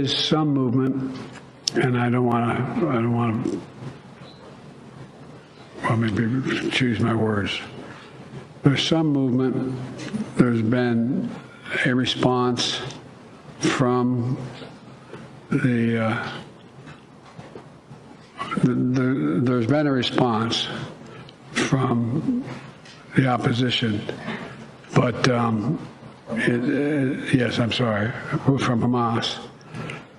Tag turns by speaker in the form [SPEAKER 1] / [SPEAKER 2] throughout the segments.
[SPEAKER 1] is some movement, and I don't want to, well, maybe choose my words. There's some movement. There's been a response from there's been a response from the opposition, but yes, I'm sorry, from Hamas,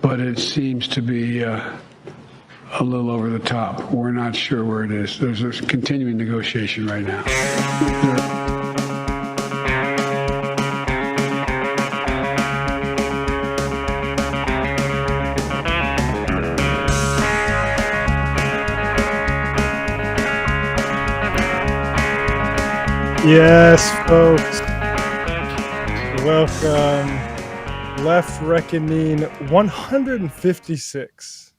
[SPEAKER 1] but it seems to be a little over the top. We're not sure where it is. There's a continuing negotiation right now.
[SPEAKER 2] Yes, folks. Welcome. Left Reckoning 156.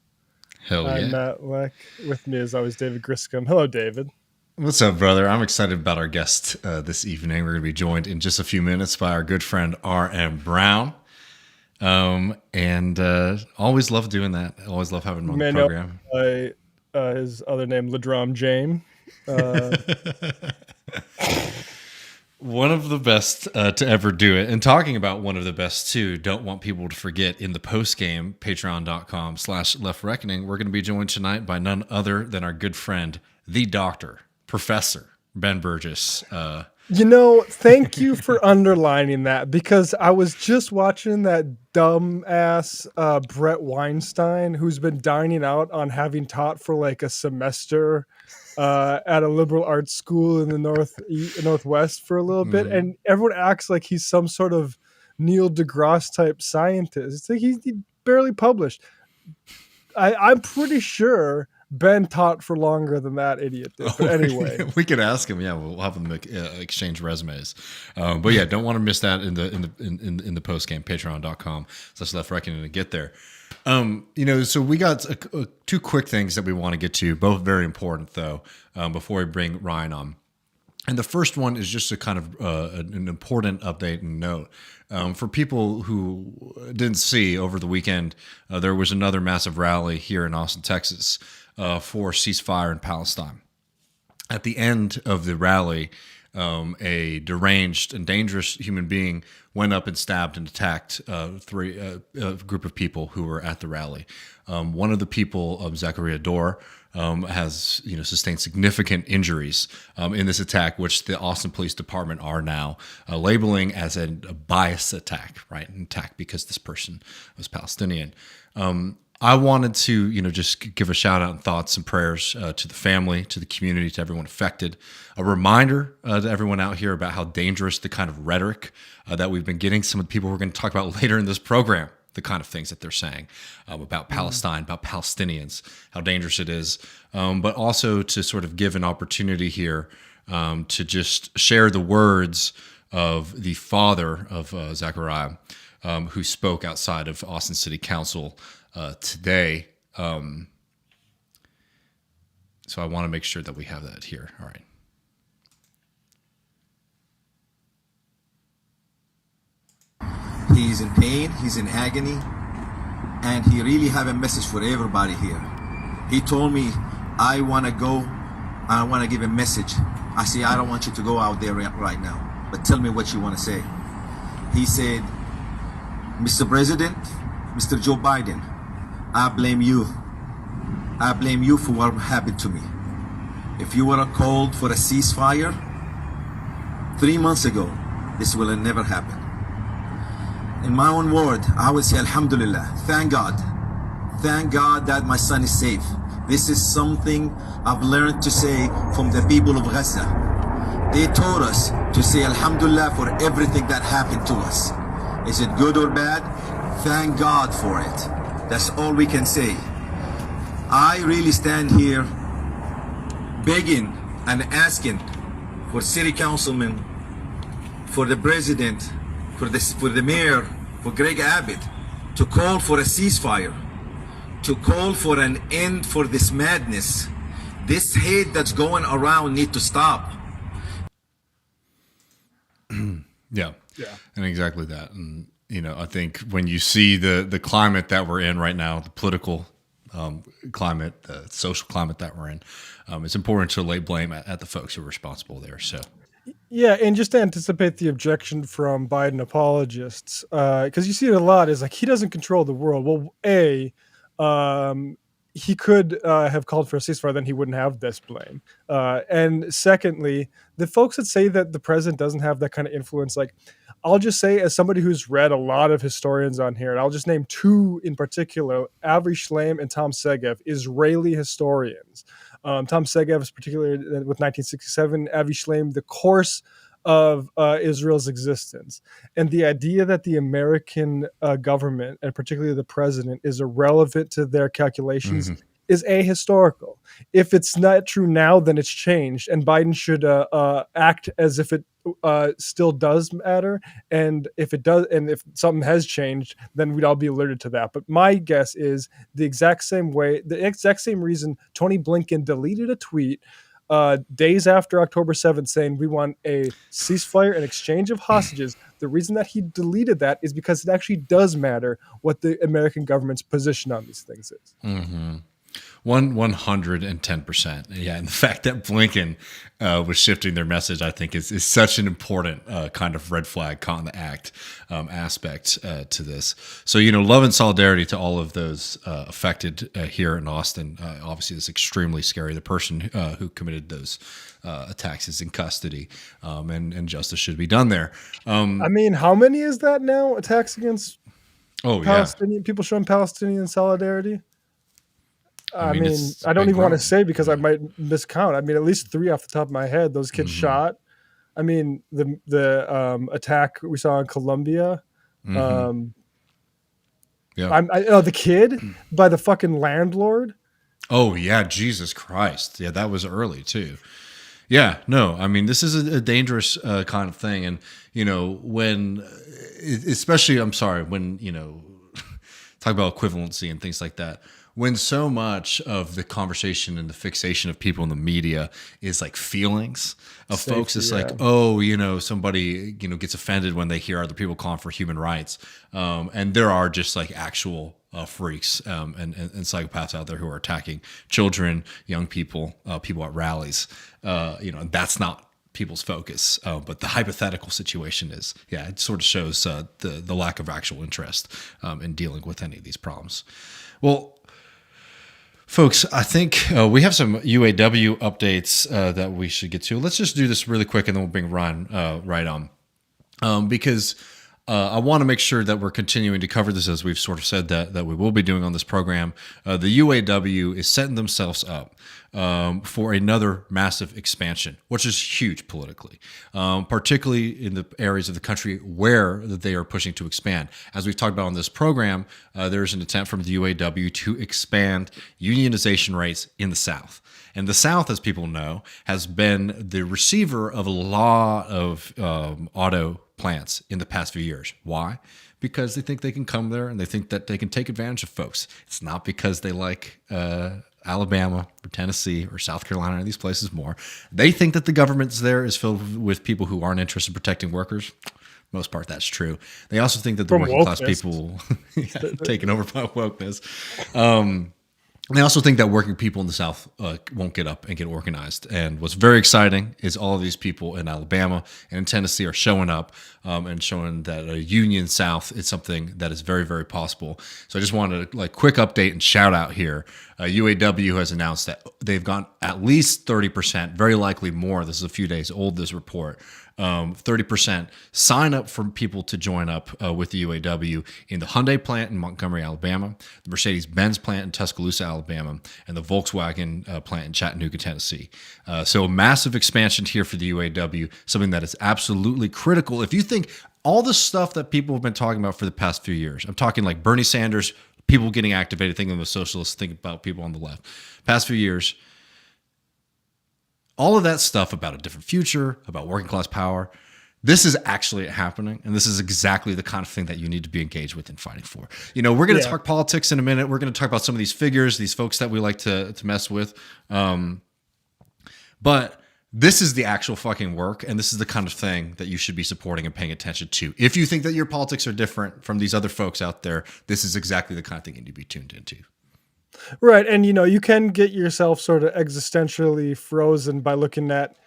[SPEAKER 3] Hell yeah.
[SPEAKER 2] I'm Matt Leck. With me, as always, David Griscom. Hello, David.
[SPEAKER 3] What's up, brother? I'm excited about our guest this evening. We're going to be joined in just a few minutes by our good friend RM Brown. And always love doing that. Always love having him on the program.
[SPEAKER 2] His other name, Ladrom James.
[SPEAKER 3] One of the best to ever do it. And talking about one of the best too, don't want people to forget, in the post game, patreon.com/leftreckoning, we're going to be joined tonight by none other than our good friend, the doctor, Professor Ben Burgess.
[SPEAKER 2] Thank you for underlining that, because I was just watching that dumbass Brett Weinstein, who's been dining out on having taught for like a semester at a liberal arts school in the Northwest for a little bit, and everyone acts like he's some sort of Neil deGrasse type scientist. It's like he barely published. I'm pretty sure Ben taught for longer than that idiot did. But anyway,
[SPEAKER 3] we could ask him. Yeah, we'll have them exchange resumes. But yeah, don't want to miss that in the post game. Patreon.com/leftreckoning to get there. So we got two quick things that we want to get to, both very important though, before we bring Ryan on. And the first one is just a kind of an important update and note. For people who didn't see over the weekend, there was another massive rally here in Austin, Texas, for ceasefire in Palestine. At the end of the rally, a deranged and dangerous human being went up and stabbed and attacked a group of people who were at the rally. One of the people, Zachariah Dorr, has sustained significant injuries in this attack, which the Austin Police Department are now labeling as a bias attack, right? An attack because this person was Palestinian. I wanted to, just give a shout out and thoughts and prayers to the family, to the community, to everyone affected. A reminder to everyone out here about how dangerous the kind of rhetoric that we've been getting. Some of the people we're going to talk about later in this program, the kind of things that they're saying about Palestine, about Palestinians, how dangerous it is. But also to sort of give an opportunity here to just share the words of the father of Zachariah, who spoke outside of Austin City Council today. So I want to make sure that we have that here. All right.
[SPEAKER 4] He's in pain, he's in agony, and he really have a message for everybody here. He told me, I want to go, I want to give a message. I say, I don't want you to go out there right now, but tell me what you want to say. He said, Mr. President, Mr. Joe Biden, I blame you. I blame you for what happened to me. If you were called for a ceasefire 3 months ago, this will never happen. In my own word, I would say, Alhamdulillah, thank God. Thank God that my son is safe. This is something I've learned to say from the people of Gaza. They taught us to say Alhamdulillah for everything that happened to us. Is it good or bad? Thank God for it. That's all we can say. I really stand here begging and asking for city councilmen, for the president, for the mayor, for Greg Abbott, to call for a ceasefire, to call for an end for this madness. This hate that's going around need to stop.
[SPEAKER 3] Yeah, and exactly that. And I think when you see the climate that we're in right now, the political climate, the social climate that we're in, it's important to lay blame at the folks who are responsible there. So.
[SPEAKER 2] Yeah, and just to anticipate the objection from Biden apologists, because you see it a lot, is like he doesn't control the world. Well, he could have called for a ceasefire, then he wouldn't have this blame. And secondly, the folks that say that the president doesn't have that kind of influence, like I'll just say, as somebody who's read a lot of historians on here, and I'll just name two in particular, Avi Shlaim and Tom Segev, Israeli historians. Tom Segev is particularly with 1967, Avi Shlaim, the course of Israel's existence. And the idea that the American government, and particularly the president, is irrelevant to their calculations is ahistorical. If it's not true now, then it's changed. And Biden should act as if it still does matter. And if it does, and if something has changed, then we'd all be alerted to that. But my guess is the exact same reason Tony Blinken deleted a tweet days after October 7th saying we want a ceasefire and exchange of hostages. The reason that he deleted that is because it actually does matter what the American government's position on these things is.
[SPEAKER 3] 110%. Yeah. And the fact that Blinken was shifting their message, I think is such an important kind of red flag, caught in the act aspect to this. So, love and solidarity to all of those affected here in Austin. Obviously, it's extremely scary. The person who committed those attacks is in custody, and justice should be done there.
[SPEAKER 2] I mean, how many is that now? Attacks against Palestinian people showing Palestinian solidarity? I mean, I don't even want to say because I might miscount. I mean, at least 3 off the top of my head. Those kids shot. I mean, the attack we saw in Colombia. The kid by the fucking landlord.
[SPEAKER 3] Oh yeah, Jesus Christ! Yeah, that was early too. Yeah, no, I mean, this is a dangerous kind of thing, and when, especially, I'm sorry, when talk about equivalency and things like that. When so much of the conversation and the fixation of people in the media is like feelings of folks, it's like, somebody, gets offended when they hear other people calling for human rights. And there are just like actual freaks and psychopaths out there who are attacking children, young people, people at rallies. That's not people's focus. But the hypothetical situation is, it sort of shows the lack of actual interest in dealing with any of these problems. Well, folks, I think we have some UAW updates that we should get to. Let's just do this really quick, and then we'll bring Ryan right on. Because I want to make sure that we're continuing to cover this, as we've sort of said that we will be doing on this program. The UAW is setting themselves up for another massive expansion, which is huge politically, particularly in the areas of the country where they are pushing to expand. As we've talked about on this program, there's an attempt from the UAW to expand unionization rates in the South. And the South, as people know, has been the receiver of a lot of auto plants in the past few years. Why? Because they think they can come there and they think that they can take advantage of folks. It's not because they like Alabama or Tennessee or South Carolina or these places more. They think that the government's there is filled with people who aren't interested in protecting workers. Most part, that's true. They also think that the working class people taken over by wokeness. They also think that working people in the South won't get up and get organized. And what's very exciting is all of these people in Alabama and in Tennessee are showing up and showing that a union South is something that is very, very possible. So I just wanted to quick update and shout out here. UAW has announced that they've gone at least 30%, very likely more. This is a few days old, this report. 30% sign up for people to join up with the UAW in the Hyundai plant in Montgomery, Alabama, the Mercedes-Benz plant in Tuscaloosa, Alabama, and the Volkswagen plant in Chattanooga, Tennessee. So a massive expansion here for the UAW, something that is absolutely critical. If you think all the stuff that people have been talking about for the past few years, I'm talking like Bernie Sanders, people getting activated, thinking of a socialist, thinking about people on the left, past few years, all of that stuff about a different future, about working class power, this is actually happening. And this is exactly the kind of thing that you need to be engaged with and fighting for. We're going to talk politics in a minute. We're going to talk about some of these figures, these folks that we like to mess with. But this is the actual fucking work, and this is the kind of thing that you should be supporting and paying attention to. If you think that your politics are different from these other folks out there, this is exactly the kind of thing you need to be tuned into.
[SPEAKER 2] Right. And, you can get yourself sort of existentially frozen by looking at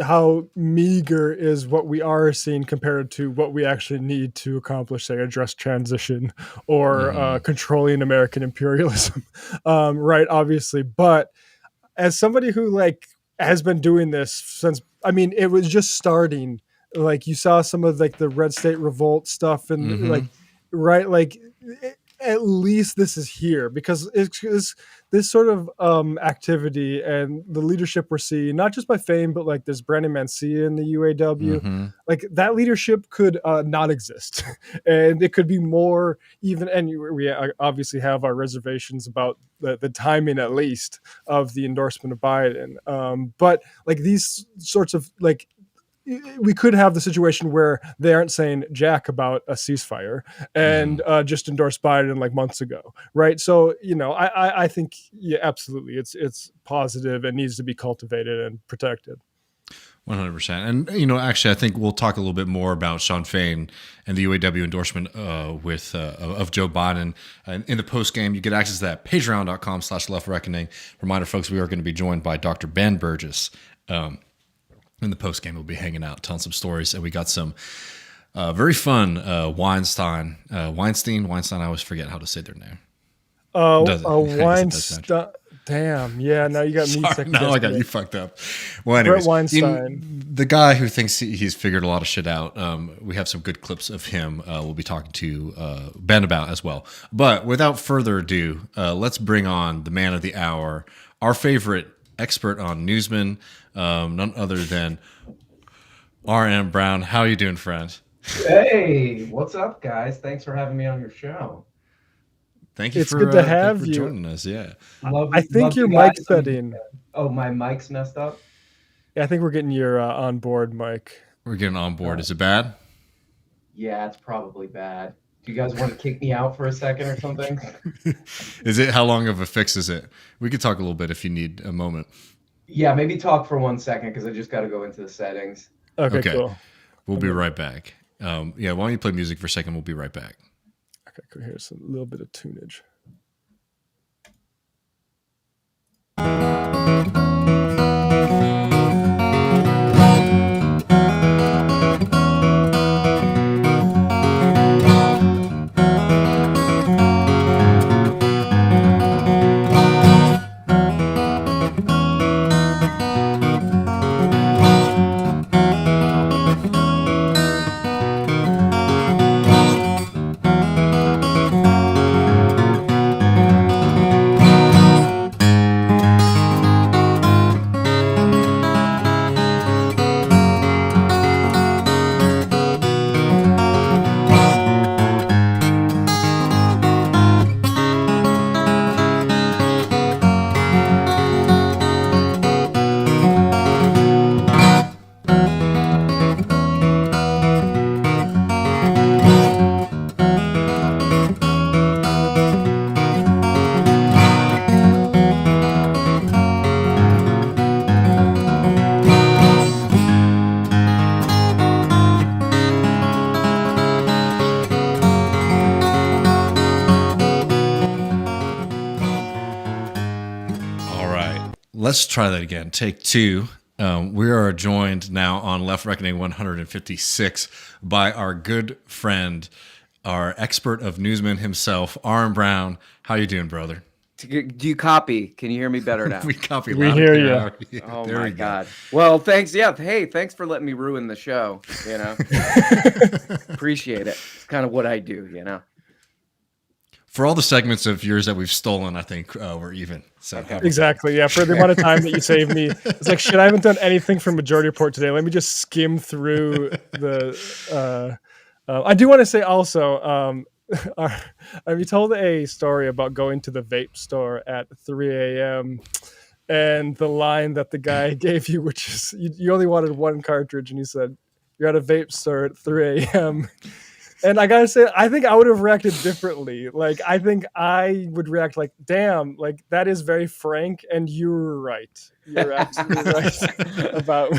[SPEAKER 2] how meager is what we are seeing compared to what we actually need to accomplish, say, a just transition or controlling American imperialism. Right. Obviously. But as somebody who has been doing this since, it was just starting, you saw some of the Red State Revolt stuff and at least this is here because it's this sort of activity and the leadership we're seeing, not just by fame, but there's Brandon Mancia in the UAW, that leadership could not exist. And it could be more even, and we obviously have our reservations about the timing, at least, of the endorsement of Biden. But these sorts of we could have the situation where they aren't saying jack about a ceasefire and just endorsed Biden months ago, right? So I think absolutely, it's positive and needs to be cultivated and protected.
[SPEAKER 3] 100%. And actually, I think we'll talk a little bit more about Sean Fain and the UAW endorsement of Joe Biden. And in the post game, you get access to that patreon.com/leftreckoning. Reminder, folks, we are going to be joined by Dr. Ben Burgess. In the post game, we'll be hanging out, telling some stories, and we got some very fun Weinstein. I always forget how to say their name.
[SPEAKER 2] Weinstein. Damn. Yeah. Now you got me.
[SPEAKER 3] Sorry, now I got you fucked up. Well, anyways,
[SPEAKER 2] Brett Weinstein,
[SPEAKER 3] the guy who thinks he's figured a lot of shit out. We have some good clips of him. We'll be talking to Ben about as well. But without further ado, let's bring on the man of the hour, our favorite expert on Newsman, none other than RM Brown. How are you doing, friend?
[SPEAKER 5] Hey, what's up, guys? Thanks for having me on your show.
[SPEAKER 3] Thank you.
[SPEAKER 2] It's good to have you
[SPEAKER 3] joining us. Yeah,
[SPEAKER 2] I think your mic's setting.
[SPEAKER 5] Oh, my mic's messed up.
[SPEAKER 2] Yeah, I think we're getting your on board mic.
[SPEAKER 3] We're getting on board. Is it bad?
[SPEAKER 5] Yeah, it's probably bad. Do you guys want to kick me out for a second or something?
[SPEAKER 3] Is it? How long of a fix is it? We could talk a little bit if you need a moment.
[SPEAKER 5] Yeah, maybe talk for 1 second because I just got to go into the settings.
[SPEAKER 2] Okay, cool.
[SPEAKER 3] We'll be right back. Why don't you play music for a second? We'll be right back.
[SPEAKER 2] Okay, cool. Here's a little bit of tunage.
[SPEAKER 3] Let's try that again. Take two. We are joined now on Left Reckoning 156 by our good friend, our expert of Newsman himself, RM Brown. How you doing, brother?
[SPEAKER 6] Do you copy? Can you hear me better now?
[SPEAKER 3] We copy.
[SPEAKER 2] We hear
[SPEAKER 3] you.
[SPEAKER 6] Oh my God. Well, thanks. Yeah. Hey, thanks for letting me ruin the show. Appreciate it. It's kind of what I do,
[SPEAKER 3] For all the segments of yours that we've stolen, I think we're even. So
[SPEAKER 6] Okay.
[SPEAKER 2] Exactly. Yeah. For the amount of time that you saved me, it's like, shit, I haven't done anything for Majority Report today. Let me just skim through the. I do want to say also, have you told a story about going to the vape store at 3 a.m. and the line that the guy gave you, which is you only wanted one cartridge, and he said, "You're at a vape store at 3 a.m." And I gotta say, I think I would have reacted differently. Like, I think I would react like, damn, like that is very frank, and you're right. You're absolutely right about.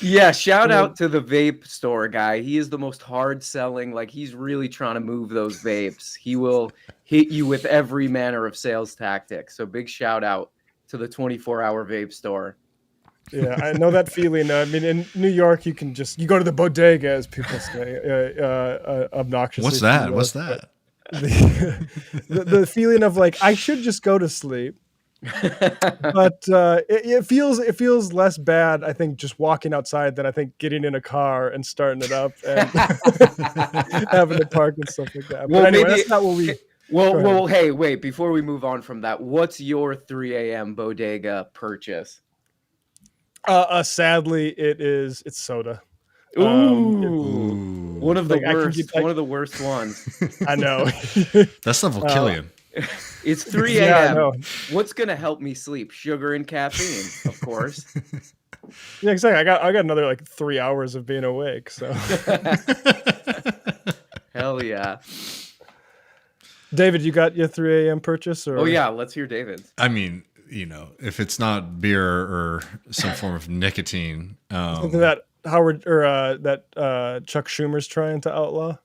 [SPEAKER 6] Yeah, shout out to the vape store guy. He is the most hard selling. Like, he's really trying to move those vapes. He will hit you with every manner of sales tactic. So big shout out to the 24-hour vape store.
[SPEAKER 2] Yeah, I know that feeling. I mean, in New York, you go to the bodega, as people say, obnoxiously.
[SPEAKER 3] What's that? What's that?
[SPEAKER 2] The feeling of like I should just go to sleep, but it feels less bad. I think just walking outside than I think getting in a car and starting it up and having to park and stuff like that.
[SPEAKER 6] Well,
[SPEAKER 2] but anyway,
[SPEAKER 6] maybe,
[SPEAKER 2] that's not what we.
[SPEAKER 6] Well, hey, wait! Before we move on from that, what's your 3 a.m. bodega purchase?
[SPEAKER 2] Sadly, it's soda.
[SPEAKER 6] Ooh, one of the
[SPEAKER 2] like,
[SPEAKER 6] worst. One of the worst ones.
[SPEAKER 2] I know.
[SPEAKER 3] That stuff will kill you.
[SPEAKER 6] It's 3
[SPEAKER 2] Yeah,
[SPEAKER 6] a.m. What's gonna help me sleep? Sugar and caffeine, of course.
[SPEAKER 2] Yeah, exactly. I got another like 3 hours of being awake. So.
[SPEAKER 6] Hell yeah.
[SPEAKER 2] David, you got your 3 a.m. purchase? Or?
[SPEAKER 6] Oh yeah, let's hear David's.
[SPEAKER 3] I mean, if it's not beer or some form of nicotine,
[SPEAKER 2] Something that Howard or that Chuck Schumer's trying to outlaw.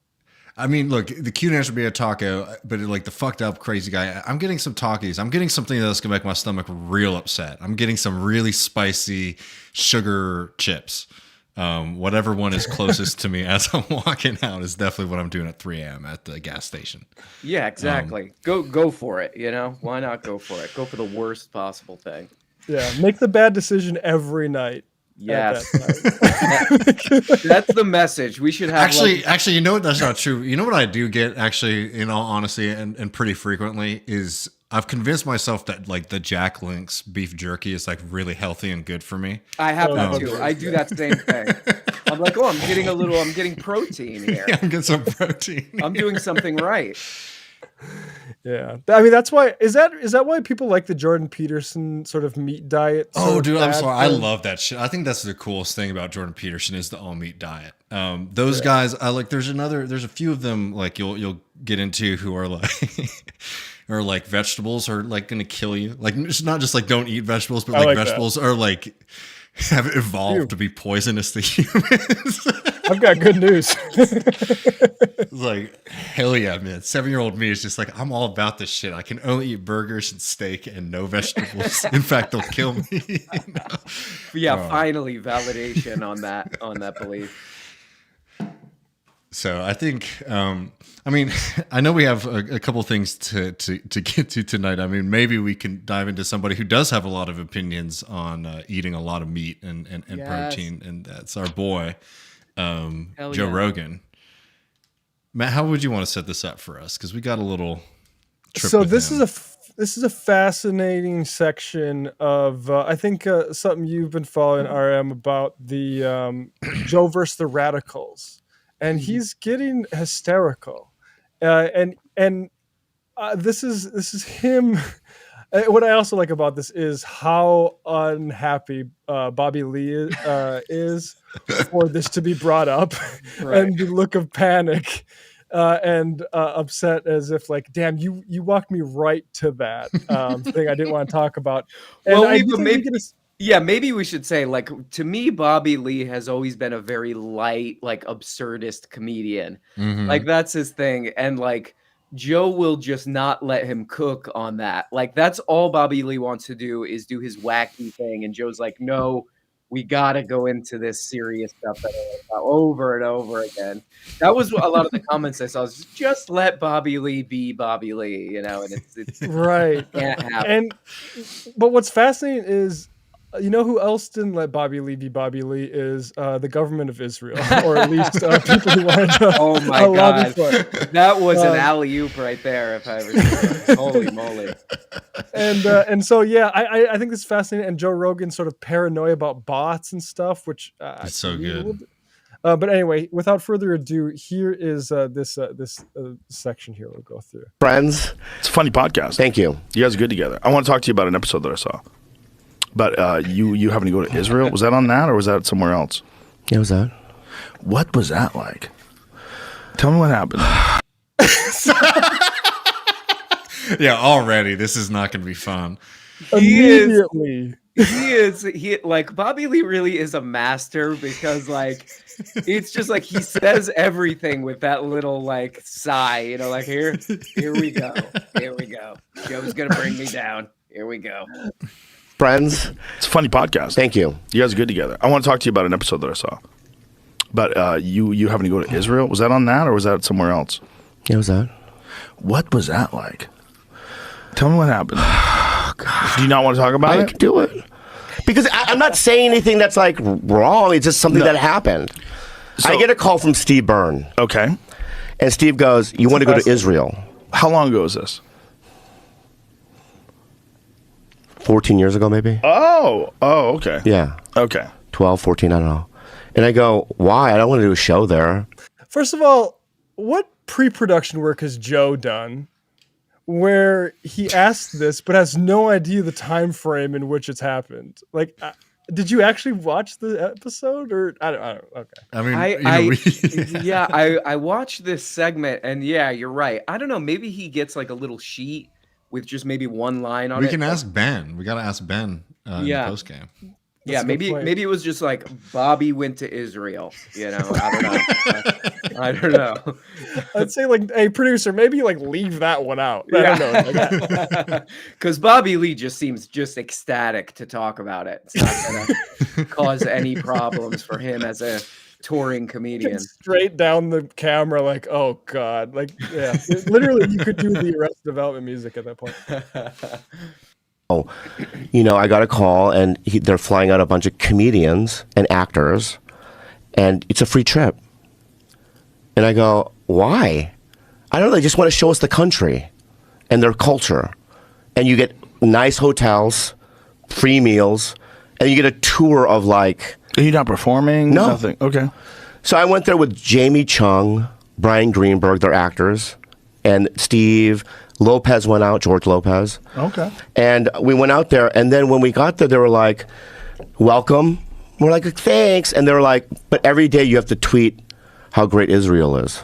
[SPEAKER 3] I mean, look, the cute answer would be a taco, but like the fucked up crazy guy, I'm getting some Takis. I'm getting something that's gonna make my stomach real upset. I'm getting some really spicy sugar chips. Whatever one is closest to me as I'm walking out is definitely what I'm doing at 3 a.m. at the gas station.
[SPEAKER 6] Yeah, exactly. Go for it. Why not go for it? Go for the worst possible thing.
[SPEAKER 2] Yeah, make the bad decision every night.
[SPEAKER 6] Yes, that's the message. We should have.
[SPEAKER 3] Actually, you know what? That's not true. You know what I do get, actually, in all honesty, and pretty frequently is I've convinced myself that like the Jack Link's beef jerky is like really healthy and good for me.
[SPEAKER 6] I have that too. I do that same thing. I'm like, I'm getting protein here.
[SPEAKER 3] Yeah, I'm getting some protein.
[SPEAKER 6] I'm doing something right.
[SPEAKER 2] Yeah, I mean that's why. Is that why people like the Jordan Peterson sort of meat diet?
[SPEAKER 3] Oh, dude, I'm sorry. I love that shit. I think that's the coolest thing about Jordan Peterson is the all meat diet. Those guys, I like. There's a few of them like you'll get into who are like. Or like vegetables are like going to kill you. Like it's not just like don't eat vegetables, but like vegetables are like have evolved to be poisonous to humans.
[SPEAKER 2] I've got good news.
[SPEAKER 3] It's like hell yeah, man. 7-year-old me is just like I'm all about this shit. I can only eat burgers and steak and no vegetables. In fact, they'll kill me.
[SPEAKER 6] Yeah, finally validation on that belief.
[SPEAKER 3] So I think, I mean, I know we have a couple things to get to tonight. I mean, maybe we can dive into somebody who does have a lot of opinions on eating a lot of meat and protein, and that's our boy, Joe Rogan. Matt, how would you want to set this up for us? Because we got a little trip. So
[SPEAKER 2] this is a fascinating section of I think something you've been following, RM, about the Joe versus the radicals. And he's getting hysterical, and this is him. What I also like about this is how unhappy Bobby Lee is for this to be brought up, right. And the look of panic and upset, as if like, damn, you walked me right to that thing I didn't want to talk about. And
[SPEAKER 6] well, yeah, maybe we should say, like, to me, Bobby Lee has always been a very light, like, absurdist comedian. Mm-hmm. Like, that's his thing. And, like, Joe will just not let him cook on that. Like, that's all Bobby Lee wants to do is do his wacky thing. And Joe's like, no, we got to go into this serious stuff over and over again. That was a lot of the comments I saw. Just let Bobby Lee be Bobby Lee, and it's
[SPEAKER 2] right.
[SPEAKER 6] Can't happen.
[SPEAKER 2] But what's fascinating is, you know who else didn't let Bobby Lee be Bobby Lee is the government of Israel, or at least people who wanted to.
[SPEAKER 6] Oh my God, that was an alley-oop right there. If I ever saw it. Holy moly!
[SPEAKER 2] And so yeah, I think this is fascinating. And Joe Rogan's sort of paranoia about bots and stuff, which
[SPEAKER 3] it's so good.
[SPEAKER 2] But anyway, without further ado, here is this section here we'll go through.
[SPEAKER 7] Friends, it's a funny podcast. Thank you. You guys are good together. I want to talk to you about an episode that I saw. But you having to go to Israel, was that on that or was that somewhere else?
[SPEAKER 8] Yeah, it was that.
[SPEAKER 7] What was that like? Tell me what happened.
[SPEAKER 3] Yeah, already this is not going to be fun.
[SPEAKER 2] Immediately.
[SPEAKER 6] He like Bobby Lee really is a master because like it's just like he says everything with that little like sigh, you know, like here we go. Joe's gonna bring me down. Here we go.
[SPEAKER 8] Friends,
[SPEAKER 7] It's a funny podcast.
[SPEAKER 8] thank you.
[SPEAKER 7] You guys are good together. I want to talk to you about an episode that I saw. But you having to go to Israel. Was that on that or was that somewhere else?
[SPEAKER 8] Yeah, was that?
[SPEAKER 7] What was that like? Tell me what happened. Do you not want to talk about
[SPEAKER 8] I
[SPEAKER 7] it?
[SPEAKER 8] can do it. Because I'm not saying anything that's like wrong. It's just something
[SPEAKER 7] No.
[SPEAKER 8] that happened.
[SPEAKER 7] So-
[SPEAKER 8] I get a call from Steve Byrne.
[SPEAKER 7] Okay.
[SPEAKER 8] And Steve goes, you want to go to Israel?
[SPEAKER 7] How long ago was this?
[SPEAKER 8] 14 years ago, maybe?
[SPEAKER 7] Oh, okay.
[SPEAKER 8] Yeah.
[SPEAKER 7] Okay.
[SPEAKER 8] 12, 14, I don't know. And I go, why? I don't want to do a show there.
[SPEAKER 2] First of all, what pre-production work has Joe done where he asked this but has no idea the time frame in which it's happened? Like, did you actually watch the episode or I don't okay.
[SPEAKER 3] I mean,
[SPEAKER 6] I watched this segment and yeah, you're right. I don't know, maybe he gets like a little sheet with just maybe one line on it.
[SPEAKER 3] we can ask Ben. We got to ask Ben in the post game.
[SPEAKER 6] Yeah, maybe it was just like Bobby went to Israel. You know, I don't know. I don't know.
[SPEAKER 2] I'd say like, hey, producer, maybe like leave that one out. I don't know.
[SPEAKER 6] Because Bobby Lee just seems just ecstatic to talk about it. It's not gonna cause any problems for him as a touring comedian.
[SPEAKER 2] Straight down the camera, like, oh god, like yeah, literally, you could do the Arrested Development music at that point.
[SPEAKER 8] You know, I got a call and they're flying out a bunch of comedians and actors and it's a free trip. And I go, why? I don't know. They just want to show us the country and their culture. And you get nice hotels, free meals, and you get a tour of like...
[SPEAKER 7] Are you not performing?
[SPEAKER 8] No.
[SPEAKER 7] Nothing. Okay.
[SPEAKER 8] So I went there with Jamie Chung, Brian Greenberg, they're actors, and Steve... Lopez went out, George Lopez.
[SPEAKER 7] Okay.
[SPEAKER 8] And we went out there, and then when we got there, they were like, welcome. We're like, thanks. And they were like, but every day you have to tweet how great Israel is.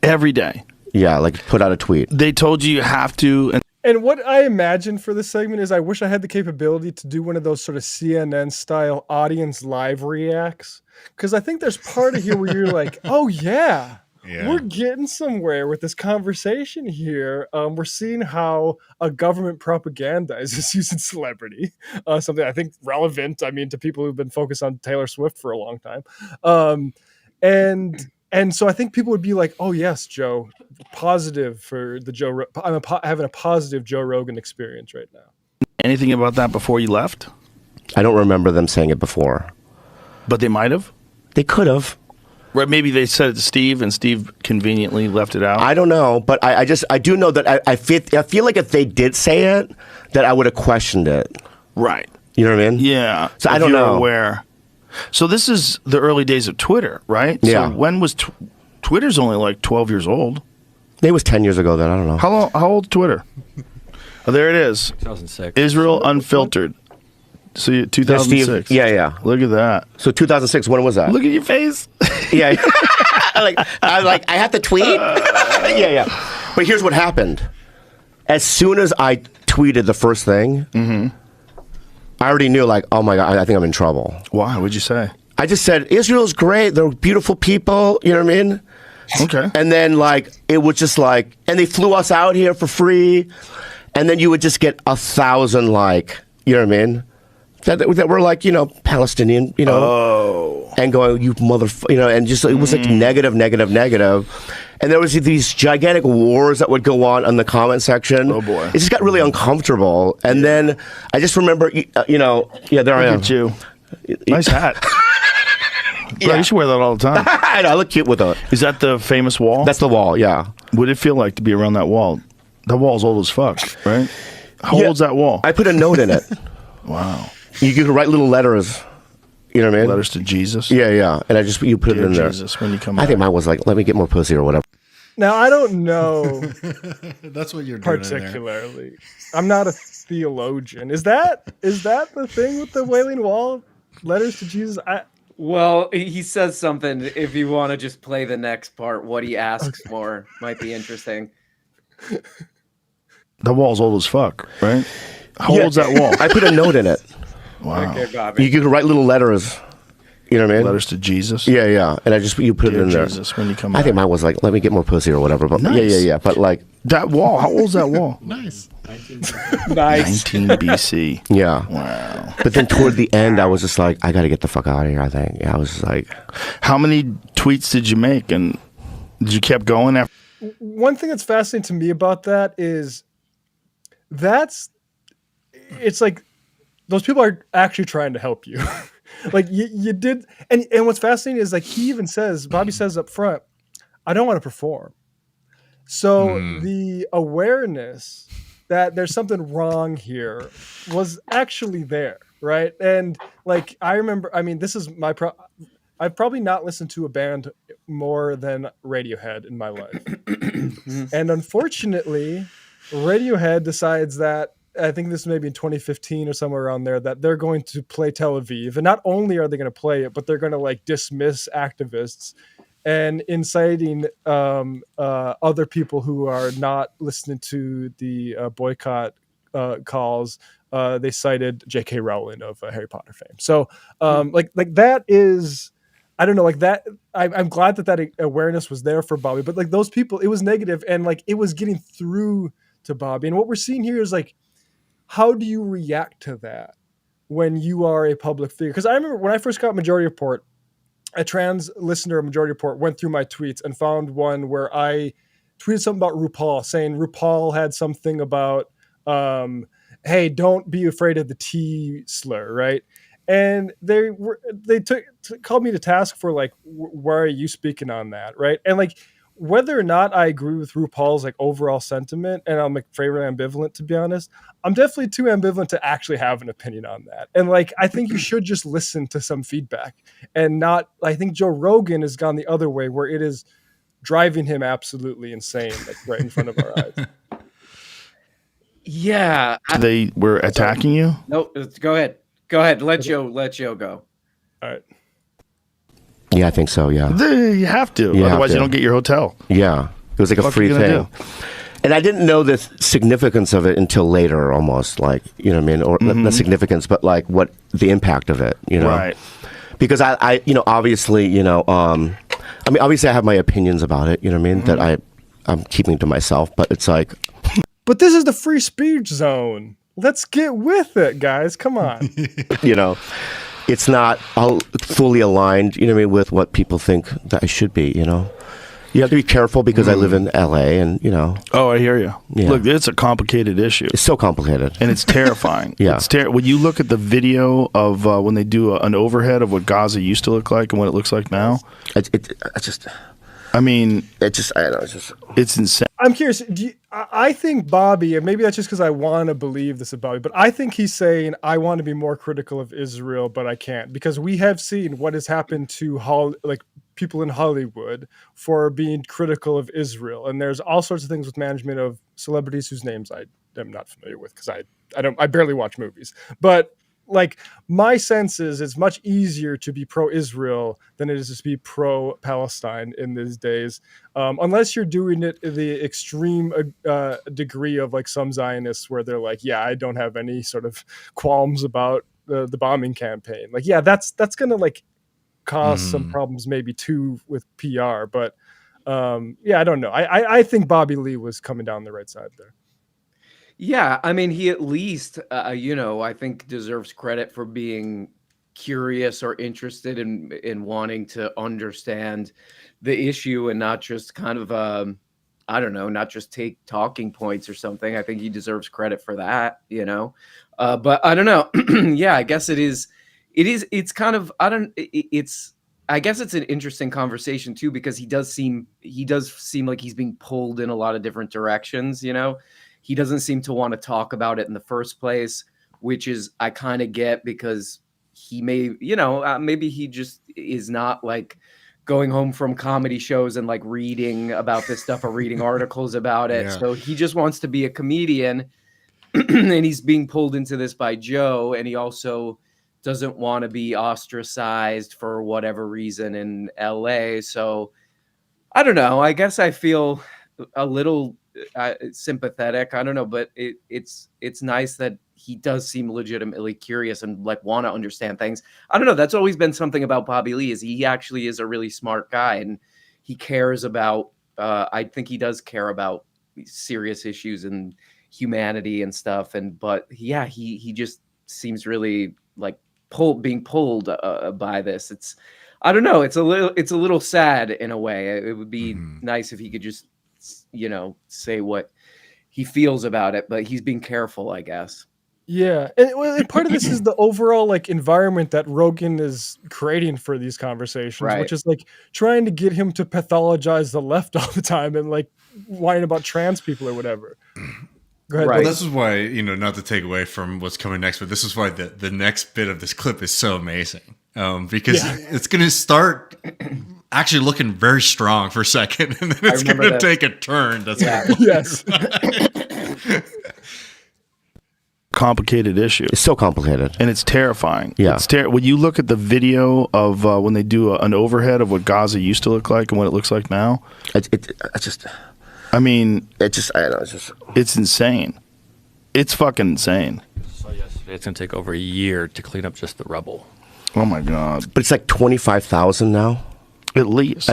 [SPEAKER 7] Every day.
[SPEAKER 8] Yeah, like put out a tweet.
[SPEAKER 7] They told you have to.
[SPEAKER 2] And what I imagine for this segment is I wish I had the capability to do one of those sort of CNN style audience live reacts. Because I think there's part of here where you're like, oh yeah. We're getting somewhere with this conversation here. We're seeing how a government propagandizes using celebrity, something I think relevant. I mean, to people who've been focused on Taylor Swift for a long time, and so I think people would be like, "Oh yes, Joe, positive for the Joe. I'm having a positive Joe Rogan experience right now."
[SPEAKER 7] Anything about that before you left?
[SPEAKER 8] I don't remember them saying it before,
[SPEAKER 7] but they might have.
[SPEAKER 8] They could have.
[SPEAKER 7] Right, maybe they said it to Steve, and Steve conveniently left it out.
[SPEAKER 8] I don't know, but I do know that I feel like if they did say it, that I would have questioned it.
[SPEAKER 7] Right.
[SPEAKER 8] You know what I mean?
[SPEAKER 7] Yeah.
[SPEAKER 8] So I don't know.
[SPEAKER 7] Aware. So this is the early days of Twitter, right?
[SPEAKER 8] Yeah.
[SPEAKER 7] So when was Twitter's only like 12 years old?
[SPEAKER 8] It was 10 years ago then. I don't know.
[SPEAKER 7] How old's Twitter? Oh, there it is.
[SPEAKER 9] 2006.
[SPEAKER 7] Israel Unfiltered. So 2006.
[SPEAKER 8] Steve, yeah.
[SPEAKER 7] Look at that.
[SPEAKER 8] So 2006. When was that?
[SPEAKER 7] Look at your face.
[SPEAKER 8] Yeah. I have to tweet. Yeah. But here's what happened. As soon as I tweeted the first thing, I already knew, like, oh my God, I think I'm in trouble.
[SPEAKER 7] Why? What'd you say?
[SPEAKER 8] I just said, Israel's great. They're beautiful people. You know what I mean?
[SPEAKER 7] Okay.
[SPEAKER 8] And then, like, it was just like, and they flew us out here for free. And then you would just get 1,000, like, you know what I mean? That were like, you know, Palestinian, you know, and going, you motherfucker, you know, and just, it was like negative. And there was these gigantic wars that would go on in the comment section.
[SPEAKER 7] Oh boy.
[SPEAKER 8] It just got really uncomfortable. And then I just remember, you know, there I am.
[SPEAKER 7] Look at you. Nice hat. Bro, you should wear that all the time.
[SPEAKER 8] I look cute with it.
[SPEAKER 7] Is that the famous wall?
[SPEAKER 8] That's the wall, yeah.
[SPEAKER 7] What did it feel like to be around that wall? That wall's old as fuck, right? How old's that wall?
[SPEAKER 8] I put a note in it.
[SPEAKER 7] Wow.
[SPEAKER 8] You could write little letters. You know what I mean?
[SPEAKER 7] Letters to Jesus?
[SPEAKER 8] Yeah. And you put
[SPEAKER 7] Dear
[SPEAKER 8] it in there.
[SPEAKER 7] Jesus, when you come
[SPEAKER 8] I think
[SPEAKER 7] back.
[SPEAKER 8] mine was like, let me get more pussy or whatever.
[SPEAKER 2] Now I don't know
[SPEAKER 3] That's what you're doing
[SPEAKER 2] particularly. I'm not a theologian. Is that the thing with the Wailing Wall? Letters to Jesus?
[SPEAKER 6] Well, he says something. If you want to just play the next part, what he asks for might be interesting.
[SPEAKER 7] The wall's old as fuck, right? How old's that wall?
[SPEAKER 8] I put a note in it.
[SPEAKER 7] Wow.
[SPEAKER 6] Okay, Bobby.
[SPEAKER 8] You can write little letters. You know what I mean?
[SPEAKER 7] Letters to Jesus.
[SPEAKER 8] Yeah. And you put
[SPEAKER 7] Dear
[SPEAKER 8] it in there.
[SPEAKER 7] Jesus, when you come
[SPEAKER 8] I think
[SPEAKER 7] back.
[SPEAKER 8] mine was like, let me get more pussy or whatever. But
[SPEAKER 7] Nice.
[SPEAKER 8] yeah. But like,
[SPEAKER 7] That wall. How old's that wall?
[SPEAKER 3] Nice.
[SPEAKER 6] Nice.
[SPEAKER 7] 19 BC.
[SPEAKER 8] yeah.
[SPEAKER 7] Wow.
[SPEAKER 8] But then toward the end, I was just like, I got to get the fuck out of here. I think. Yeah, I was just like,
[SPEAKER 7] How many tweets did you make, and did you keep going after?
[SPEAKER 2] One thing that's fascinating to me about that is it's like those people are actually trying to help you. Like you did, and what's fascinating is like Bobby says up front, I don't want to perform. So the awareness that there's something wrong here was actually there, right? And like I remember, I mean, this is I've probably not listened to a band more than Radiohead in my life. And unfortunately, Radiohead decides that, I think this may be in 2015 or somewhere around there, that they're going to play Tel Aviv. And not only are they going to play it, but they're going to like dismiss activists and inciting other people who are not listening to the boycott calls. They cited J.K. Rowling of Harry Potter fame. So like that is, I don't know, like that. I'm glad that awareness was there for Bobby, but like those people, it was negative and like it was getting through to Bobby. And what we're seeing here is like, how do you react to that when you are a public figure? Because I remember when I first got Majority Report, a trans listener of Majority Report went through my tweets and found one where I tweeted something about RuPaul, saying RuPaul had something about, hey, don't be afraid of the T slur, right? And they called me to task for like, why are you speaking on that, right? And like, whether or not I agree with RuPaul's like overall sentiment, and I'm like favorably ambivalent, to be honest, I'm definitely too ambivalent to actually have an opinion on that. And like, I think you should just listen to some feedback and not, I think Joe Rogan has gone the other way where it is driving him absolutely insane, like right in front of our eyes.
[SPEAKER 6] Yeah.
[SPEAKER 7] They were attacking you?
[SPEAKER 6] No, go ahead. Let Joe go.
[SPEAKER 2] All right.
[SPEAKER 8] yeah, I think so. Yeah.
[SPEAKER 7] You have to.
[SPEAKER 8] You have
[SPEAKER 7] Otherwise,
[SPEAKER 8] to.
[SPEAKER 7] you don't get your hotel.
[SPEAKER 8] Yeah. It was like a
[SPEAKER 7] What
[SPEAKER 8] free
[SPEAKER 7] you gonna
[SPEAKER 8] thing. And I didn't know the significance of it until later, almost, like, you know what I mean? Or not the significance, but like what the impact of it, you know?
[SPEAKER 7] Right.
[SPEAKER 8] Because I you know, obviously, you know, I mean, obviously I have my opinions about it, you know what I mean? That I'm keeping to myself, but it's like,
[SPEAKER 2] But this is the free speech zone. Let's get with it, guys. Come on.
[SPEAKER 8] you know, it's not fully aligned, you know what I mean, with what people think that I should be, you know? You have to be careful because I live in LA and, you know,
[SPEAKER 7] Oh, I hear you.
[SPEAKER 8] Yeah.
[SPEAKER 7] Look, it's a complicated issue.
[SPEAKER 8] it's so complicated.
[SPEAKER 7] And it's terrifying.
[SPEAKER 8] Yeah.
[SPEAKER 7] It's when you look at the video of when they do an overhead of what Gaza used to look like and what it looks like now,
[SPEAKER 8] I just,
[SPEAKER 7] I mean,
[SPEAKER 8] I don't know, it's just,
[SPEAKER 7] it's insane.
[SPEAKER 2] I'm curious. I think Bobby, and maybe that's just because I want to believe this of Bobby, but I think he's saying, I want to be more critical of Israel, but I can't, because we have seen what has happened to people in Hollywood for being critical of Israel. And there's all sorts of things with management of celebrities whose names I am not familiar with because I barely watch movies. But like, my sense is it's much easier to be pro-Israel than it is to be pro-Palestine in these days, unless you're doing it in the extreme degree of like some Zionists where they're like, yeah, I don't have any sort of qualms about the bombing campaign. Like, yeah, that's gonna like cause some problems maybe too with PR. But yeah, I don't know. I think Bobby Lee was coming down the right side there.
[SPEAKER 6] Yeah, I mean, he at least, you know, I think deserves credit for being curious or interested in wanting to understand the issue and not just kind of, I don't know, not just take talking points or something. I think he deserves credit for that, you know. But I don't know. Yeah, I guess it's kind of, I guess it's an interesting conversation too, because he does seem like he's being pulled in a lot of different directions, you know. He doesn't seem to want to talk about it in the first place, which is, I kind of get, because he may, you know, maybe he just is not like going home from comedy shows and like reading about this stuff or reading articles about it.
[SPEAKER 3] Yeah.
[SPEAKER 6] So he just wants to be a comedian and he's being pulled into this by Joe. And he also doesn't want to be ostracized for whatever reason in LA. So I don't know. I guess I feel a little sympathetic. I don't know, but it's nice that he does seem legitimately curious and like want to understand things. I don't know. That's always been something about Bobby Lee, is he actually is a really smart guy, and he cares about. I think he does care about serious issues and humanity and stuff. But yeah, he just seems really like being pulled by this. I don't know. It's a little sad in a way. It would be nice if he could just, say what he feels about it, but he's being careful, I guess.
[SPEAKER 2] Yeah, and part of this is the overall like environment that Rogan is creating for these conversations,
[SPEAKER 6] Right.
[SPEAKER 2] which is like trying to get him to pathologize the left all the time and like whine about trans people or whatever. Go ahead.
[SPEAKER 6] Right.
[SPEAKER 3] Well, this is why, not to take away from what's coming next, but this is why the next bit of this clip is so amazing. Because it's going to start actually looking very strong for a second, and then it's going to take a turn. That's
[SPEAKER 2] Yes.
[SPEAKER 7] Complicated issue.
[SPEAKER 8] It's so complicated.
[SPEAKER 7] And it's terrifying.
[SPEAKER 8] Yeah.
[SPEAKER 7] When you look at the video of when they do an overhead of what Gaza used to look like and what it looks like now,
[SPEAKER 8] I don't know.
[SPEAKER 7] It's insane. It's fucking insane.
[SPEAKER 9] So yesterday, it's going to take over a year to clean up just the rubble.
[SPEAKER 7] Oh my God.
[SPEAKER 8] But it's like 25,000 now.
[SPEAKER 7] At least.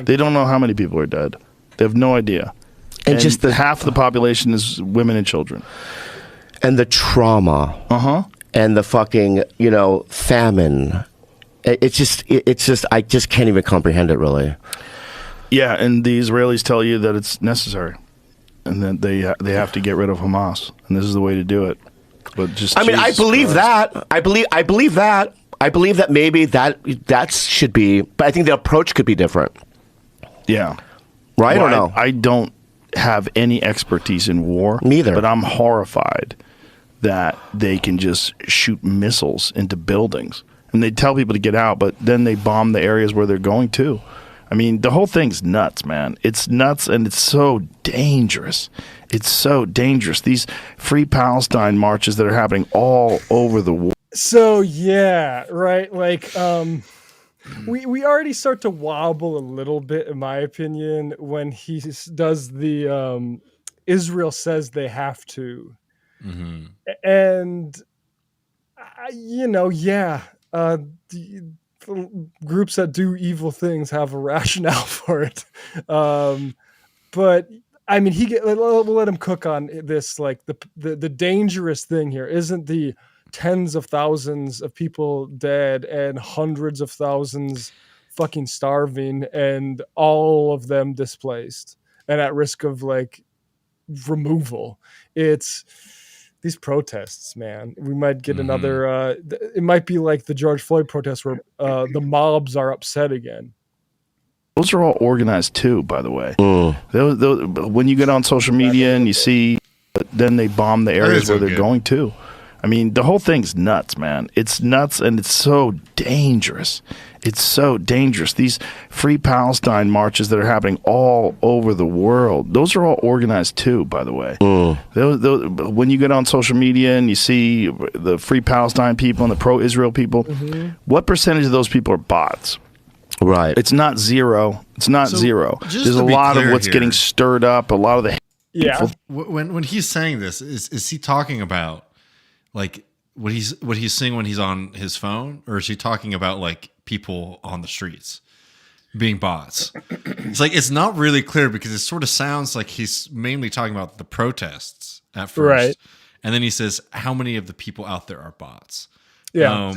[SPEAKER 7] They don't know how many people are dead. They have no idea. And just half the population is women and children.
[SPEAKER 8] And the trauma. And the fucking, famine. It's just, I just can't even comprehend it, really.
[SPEAKER 7] Yeah, and the Israelis tell you that it's necessary, and that they have to get rid of Hamas, and this is the way to do it. But just,
[SPEAKER 8] I believe that. I believe that. I believe that maybe that should be, but I think the approach could be different.
[SPEAKER 7] Yeah.
[SPEAKER 8] Right or no?
[SPEAKER 7] I don't have any expertise in war.
[SPEAKER 8] Neither.
[SPEAKER 7] But I'm horrified that they can just shoot missiles into buildings, and they tell people to get out, but then they bomb the areas where they're going to. I mean, the whole thing's nuts, man. It's nuts, and it's so dangerous. It's so dangerous. These Free Palestine marches that are happening all over the world.
[SPEAKER 2] So yeah, right. Like, we already start to wobble a little bit, in my opinion, when he does the Israel says they have to, and the groups that do evil things have a rationale for it. But I mean, we'll let him cook on this. Like the dangerous thing here isn't the tens of thousands of people dead and hundreds of thousands fucking starving and all of them displaced and at risk of like removal. It's these protests, man. We might get another. It might be like the George Floyd protests where the mobs are upset again.
[SPEAKER 7] Those are all organized too, by the way. When you get on social media and you see, then they bomb the areas where they're going to. I mean, the whole thing's nuts, man. It's nuts, and it's so dangerous. It's so dangerous. These Free Palestine marches that are happening all over the world, those are all organized too, by the way. When you get on social media and you see the Free Palestine people and the pro-Israel people, what percentage of those people are bots?
[SPEAKER 8] Right.
[SPEAKER 7] It's not zero. It's not zero. There's a lot of what's getting stirred up, a lot of the...
[SPEAKER 2] Yeah.
[SPEAKER 3] When he's saying this, is he talking about like what he's seeing when he's on his phone, or is he talking about like people on the streets being bots? It's like, it's not really clear, because it sort of sounds like he's mainly talking about the protests at first,
[SPEAKER 2] right?
[SPEAKER 3] And then he says, how many of the people out there are bots?
[SPEAKER 2] Yeah.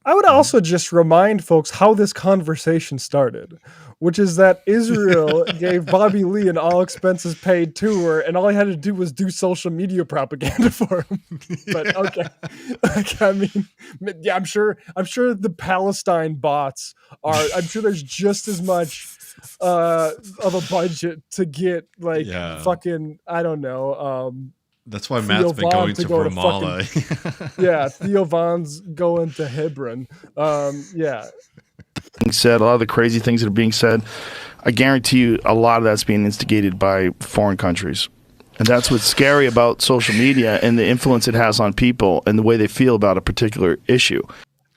[SPEAKER 2] I would also just remind folks how this conversation started, which is that Israel gave Bobby Lee an all expenses paid tour, and all he had to do was do social media propaganda for him. But okay, like, I mean, yeah, I'm sure the Palestine bots are. I'm sure there's just as much of a budget to get like fucking, I don't know.
[SPEAKER 3] That's why Matt's been going to Ramallah.
[SPEAKER 2] Yeah, Theo Von's going to Hebron. Yeah.
[SPEAKER 7] Said a lot of the crazy things that are being said, I guarantee you a lot of that's being instigated by foreign countries. And that's what's scary about social media and the influence it has on people and the way they feel about a particular issue.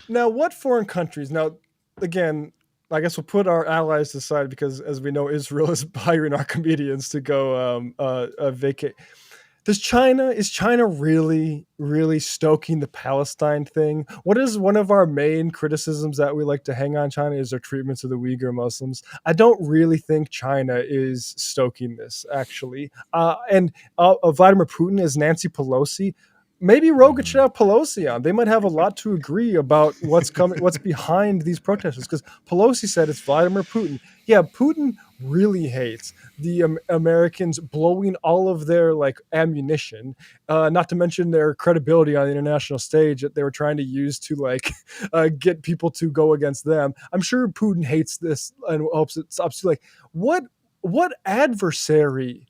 [SPEAKER 2] Now, what foreign countries? Now, again, I guess we'll put our allies aside because, as we know, Israel is hiring our comedians to go vacate. Is China really, really stoking the Palestine thing? What is one of our main criticisms that we like to hang on China is their treatments of the Uyghur Muslims. I don't really think China is stoking this, actually. And Vladimir Putin is Nancy Pelosi. Maybe Rogan should have Pelosi on. They might have a lot to agree about what's coming, what's behind these protesters. Because Pelosi said it's Vladimir Putin. Yeah, Putin really hates the Americans blowing all of their ammunition, not to mention their credibility on the international stage that they were trying to use to get people to go against them. I'm sure Putin hates this and hopes it stops. What adversary?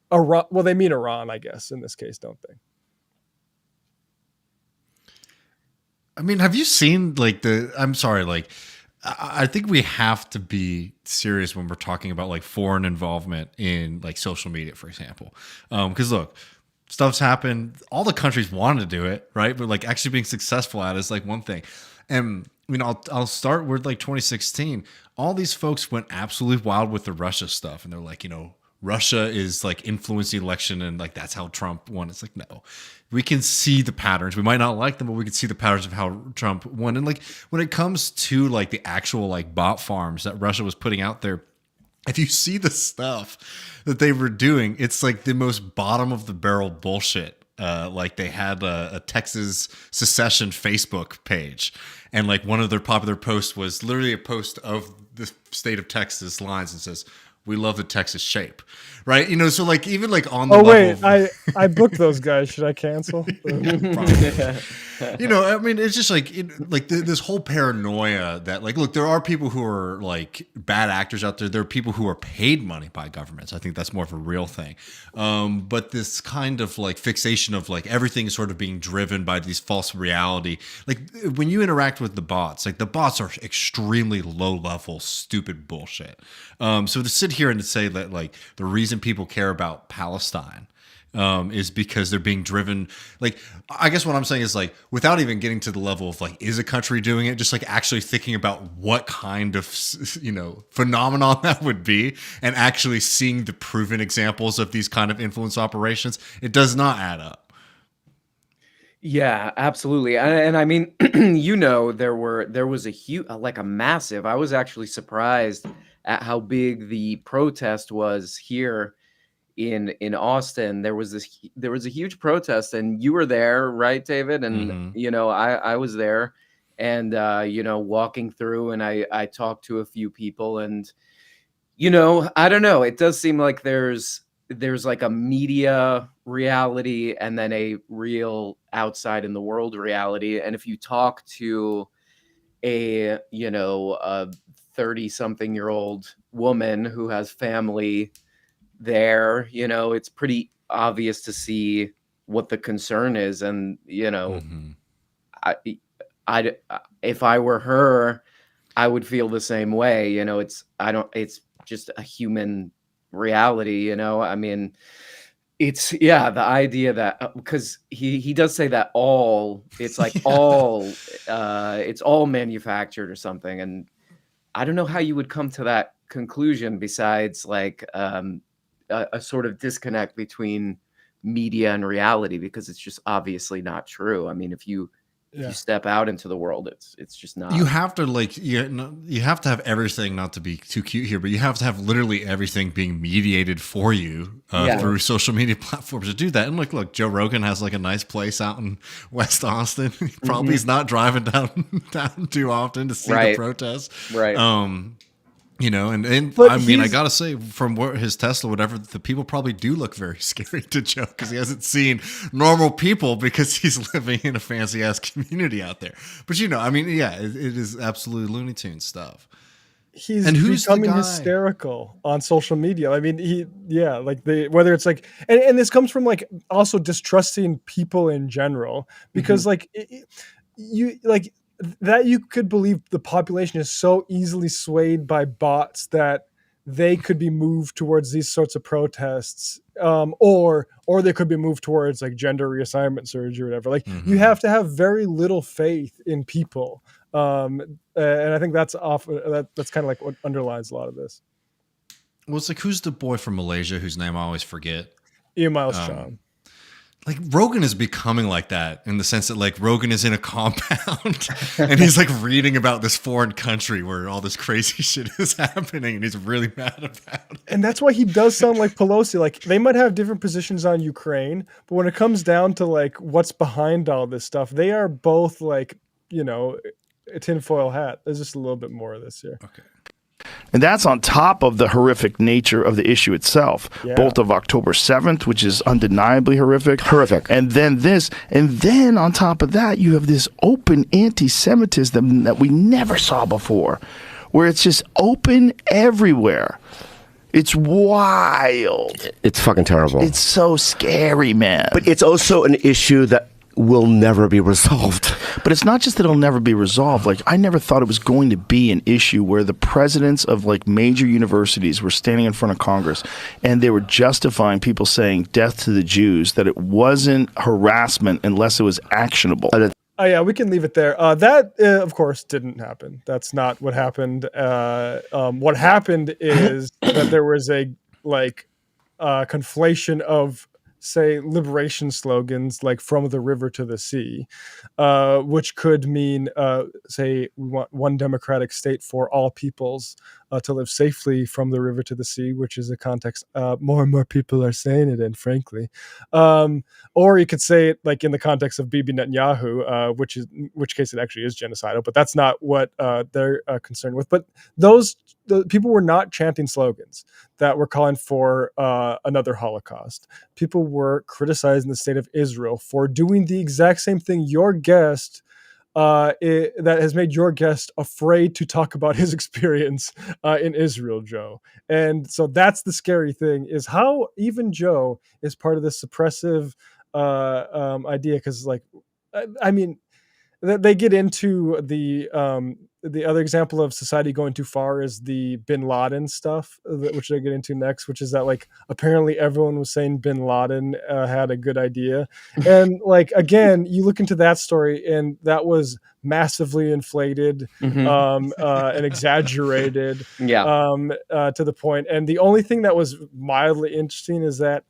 [SPEAKER 2] Iran? Well, they mean Iran, I guess, in this case, don't they?
[SPEAKER 3] I mean, have you seen I'm sorry, I think we have to be serious when we're talking about foreign involvement in social media, for example. Because look, stuff's happened. All the countries wanted to do it, right? But actually being successful at it is one thing. And I'll start with 2016. All these folks went absolutely wild with the Russia stuff, and they're Russia is influenced the election and that's how Trump won. It's no, we can see the patterns. We might not like them, but we can see the patterns of how Trump won. And when it comes to the actual bot farms that Russia was putting out there, if you see the stuff that they were doing, it's the most bottom of the barrel bullshit. They had a Texas secession Facebook page, and one of their popular posts was literally a post of the state of Texas lines and says, "We love the Texas shape," right? So even on the level
[SPEAKER 2] wait, I booked those guys. Should I cancel?
[SPEAKER 3] I mean, it's just this whole paranoia that look, there are people who are bad actors out there. There are people who are paid money by governments. I think that's more of a real thing. But this kind of fixation of everything is sort of being driven by these false reality. When you interact with the bots, the bots are extremely low level, stupid bullshit. So to sit here and to say that the reason people care about Palestine is because they're being driven. I guess what I'm saying is without even getting to the level of is a country doing it, just actually thinking about what kind of phenomenon that would be, and actually seeing the proven examples of these kind of influence operations, it does not add up.
[SPEAKER 6] Yeah, absolutely. And I mean, there was a huge, a massive. I was actually surprised at how big the protest was here in Austin. There was a huge protest, and you were there, right, David? And I was there, and walking through, and I talked to a few people, and I don't know, it does seem like there's a media reality and then a real outside in the world reality. And if you talk to a 30-something-year-old woman who has family there, it's pretty obvious to see what the concern is. And I if I were her, I would feel the same way. It's just a human reality. I mean, it's the idea that because he does say that it's all manufactured or something, and I don't know how you would come to that conclusion besides a sort of disconnect between media and reality, because it's just obviously not true. I mean, if you step out into the world, it's just not.
[SPEAKER 3] You have to you have to have everything, not to be too cute here, but you have to have literally everything being mediated for you through social media platforms to do that. And look, Joe Rogan has a nice place out in West Austin. He probably is not driving down too often to see the protests,
[SPEAKER 6] right?
[SPEAKER 3] And I mean, I gotta say, from his Tesla, whatever, the people probably do look very scary to Joe, because he hasn't seen normal people because he's living in a fancy ass community out there. But I mean, it is absolutely Looney Tunes stuff.
[SPEAKER 2] He's becoming hysterical on social media. I mean, whether it's and this comes from also distrusting people in general, because that you could believe the population is so easily swayed by bots that they could be moved towards these sorts of protests, or they could be moved towards like gender reassignment surgery or whatever. Like you have to have very little faith in people, and I think that's that's kind of like what underlies a lot of this.
[SPEAKER 3] Well, it's like, who's the boy from Malaysia whose name I always forget?
[SPEAKER 2] Ian Miles Chong.
[SPEAKER 3] Like Rogan is becoming like that in the sense that like Rogan is in a compound and he's like reading about this foreign country where all this crazy shit is happening and he's really mad about it.
[SPEAKER 2] And that's why he does sound like Pelosi. Like they might have different positions on Ukraine, but when it comes down to like what's behind all this stuff, they are both like, you know, a tinfoil hat. There's just a little bit more of this here.
[SPEAKER 3] Okay.
[SPEAKER 7] And that's on top of the horrific nature of the issue itself, both of October 7th, which is undeniably horrific. And then this. And then on top of that, you have this open anti-Semitism that we never saw before, where it's just open everywhere. It's wild.
[SPEAKER 8] It's fucking terrible.
[SPEAKER 7] It's so scary, man.
[SPEAKER 8] But it's also an issue that will never be resolved.
[SPEAKER 7] But it's not just that it'll never be resolved. Like, I never thought it was going to be an issue where the presidents of like major universities were standing in front of Congress and they were justifying people saying death to the Jews, that it wasn't harassment unless it was actionable.
[SPEAKER 2] Oh yeah, we can leave it there. That of course didn't happen. That's not what happened. What happened is that there was a conflation of, say, liberation slogans like "from the river to the sea," which could mean, say, we want one democratic state for all peoples to live safely from the river to the sea, which is a context more and more people are saying it in, frankly. Or you could say it like in the context of Bibi Netanyahu, which case it actually is genocidal, but that's not what they're concerned with. But the people were not chanting slogans that were calling for another Holocaust. People were criticizing the state of Israel for doing the exact same thing your guest that has made your guest afraid to talk about his experience in Israel, Joe. And so that's the scary thing, is how even Joe is part of this suppressive idea. Because, like, I mean, they get into the other example of society going too far is the Bin Laden stuff, which they get into next, which is that like apparently everyone was saying Bin Laden had a good idea, and like again you look into that story and that was massively inflated and exaggerated to the point. And the only thing that was mildly interesting is that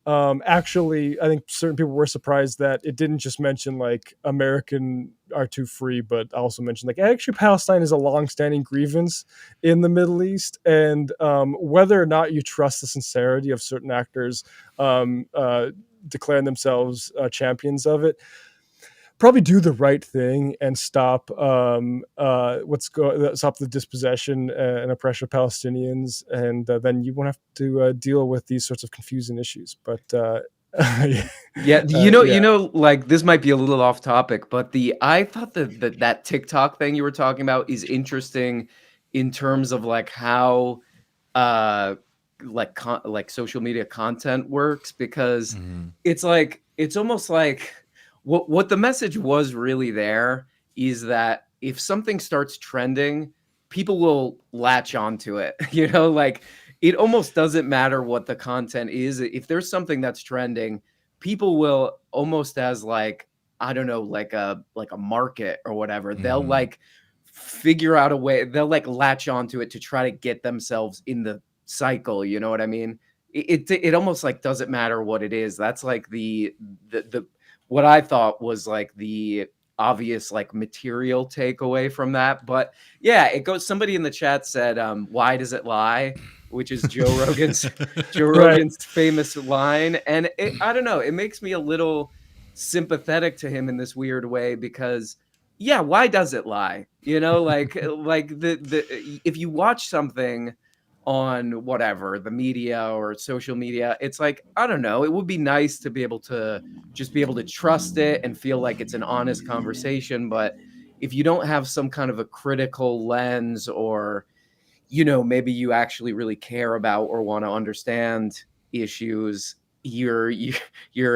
[SPEAKER 2] actually, I think certain people were surprised that it didn't just mention like American are too free, but also mentioned like actually Palestine is a long-standing grievance in the Middle East, and whether or not you trust the sincerity of certain actors declaring themselves champions of it, probably do the right thing and stop stop the dispossession and oppression of Palestinians, and then you won't have to deal with these sorts of confusing issues. But
[SPEAKER 6] you know, like this might be a little off topic, but I thought that TikTok thing you were talking about is interesting in terms of like how like social media content works, because it's almost like what the message was really there is that if something starts trending, people will latch onto it. You know, like it almost doesn't matter what the content is. If there's something that's trending, people will almost as like, I don't know, like a market or whatever. They'll like figure out a way. They'll like latch onto it to try to get themselves in the cycle. You know what I mean? It almost like doesn't matter what it is. That's like the what I thought was like the obvious like material takeaway from that. But yeah, it goes, somebody in the chat said, why does it lie? Which is Joe Rogan's famous line. And I don't know, it makes me a little sympathetic to him in this weird way, because yeah, why does it lie? You know, like the if you watch something on whatever, the media or social media, it's like, I don't know, it would be nice to be able to just be able to trust it and feel like it's an honest conversation. But if you don't have some kind of a critical lens, or, you know, maybe you actually really care about or want to understand issues, you're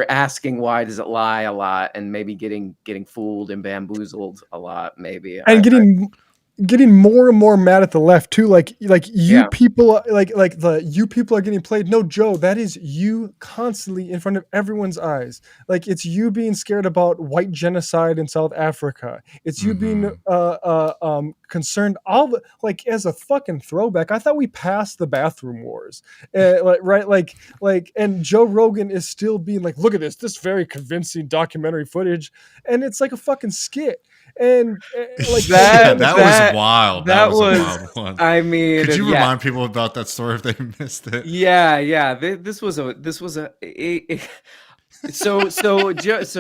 [SPEAKER 6] asking why does it lie a lot, and maybe getting fooled and bamboozled a lot, maybe.
[SPEAKER 2] And getting more and more mad at the left too. Like you
[SPEAKER 6] Yeah.
[SPEAKER 2] people, you people are getting played. No, Joe, that is you constantly in front of everyone's eyes. Like it's you being scared about white genocide in South Africa. It's you being concerned. Like as a fucking throwback, I thought we passed the bathroom wars. And Joe Rogan is still being like, look at this very convincing documentary footage, and it's like a fucking skit. And
[SPEAKER 3] that was wild. That was a wild one.
[SPEAKER 6] I mean,
[SPEAKER 3] could you remind people about that story if they missed it?
[SPEAKER 6] Yeah. This was a. So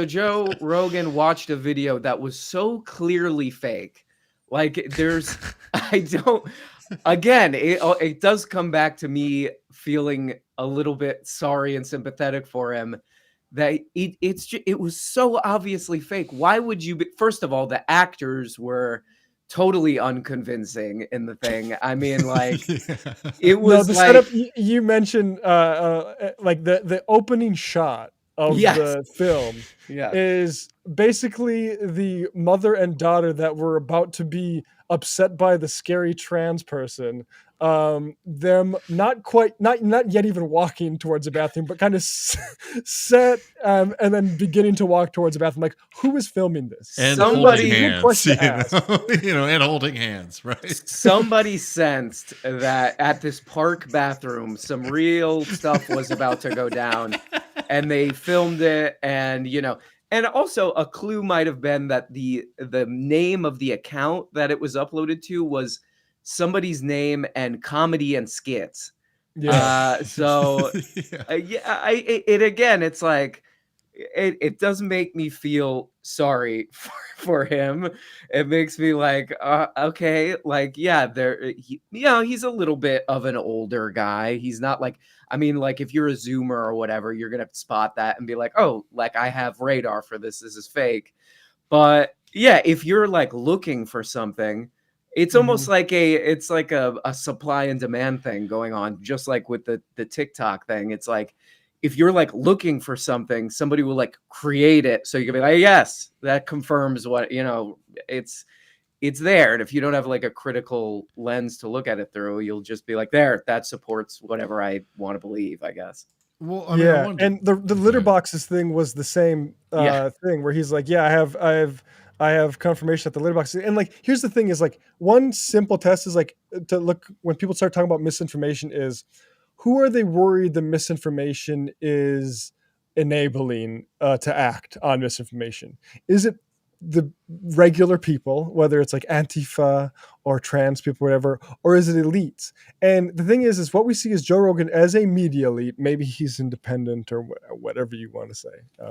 [SPEAKER 6] Joe Rogan watched a video that was so clearly fake. Like again, it does come back to me feeling a little bit sorry and sympathetic for him. That it was so obviously fake. Why would you first of all, the actors were totally unconvincing in the thing. I mean, like it was
[SPEAKER 2] the
[SPEAKER 6] like
[SPEAKER 2] setup you mentioned, like the opening shot of the film is basically the mother and daughter that were about to be upset by the scary trans person, them not yet even walking towards the bathroom, but kind of set and then beginning to walk towards the bathroom. Like, who is filming this?
[SPEAKER 3] And holding hands, and holding hands, right?
[SPEAKER 6] Somebody sensed that at this park bathroom, some real stuff was about to go down, and they filmed it, and and also a clue might have been that the name of the account that it was uploaded to was somebody's name and comedy and skits. So again, it's like it doesn't make me feel sorry for him. It makes me like, okay, like, he's a little bit of an older guy. He's not like, I mean, like if you're a Zoomer or whatever, you're going to spot that and be like, oh, like I have radar for this. This is fake. But yeah, if you're like looking for something, it's almost like a supply and demand thing going on, just like with the TikTok thing. It's like, if you're like looking for something, somebody will like create it. So you can be like, yes, that confirms what, it's there. And if you don't have like a critical lens to look at it through, you'll just be like, there, that supports whatever I want to believe, I guess.
[SPEAKER 3] Well, I mean,
[SPEAKER 2] and the litter boxes thing was the same thing where he's like, yeah, I have confirmation that the litter boxes. And like, here's the thing is like one simple test is like to look when people start talking about misinformation is who are they worried the misinformation is enabling to act on misinformation? Is it the regular people, whether it's like Antifa or trans people, whatever, or is it elites? And the thing is what we see is Joe Rogan as a media elite. Maybe he's independent or whatever you want to say,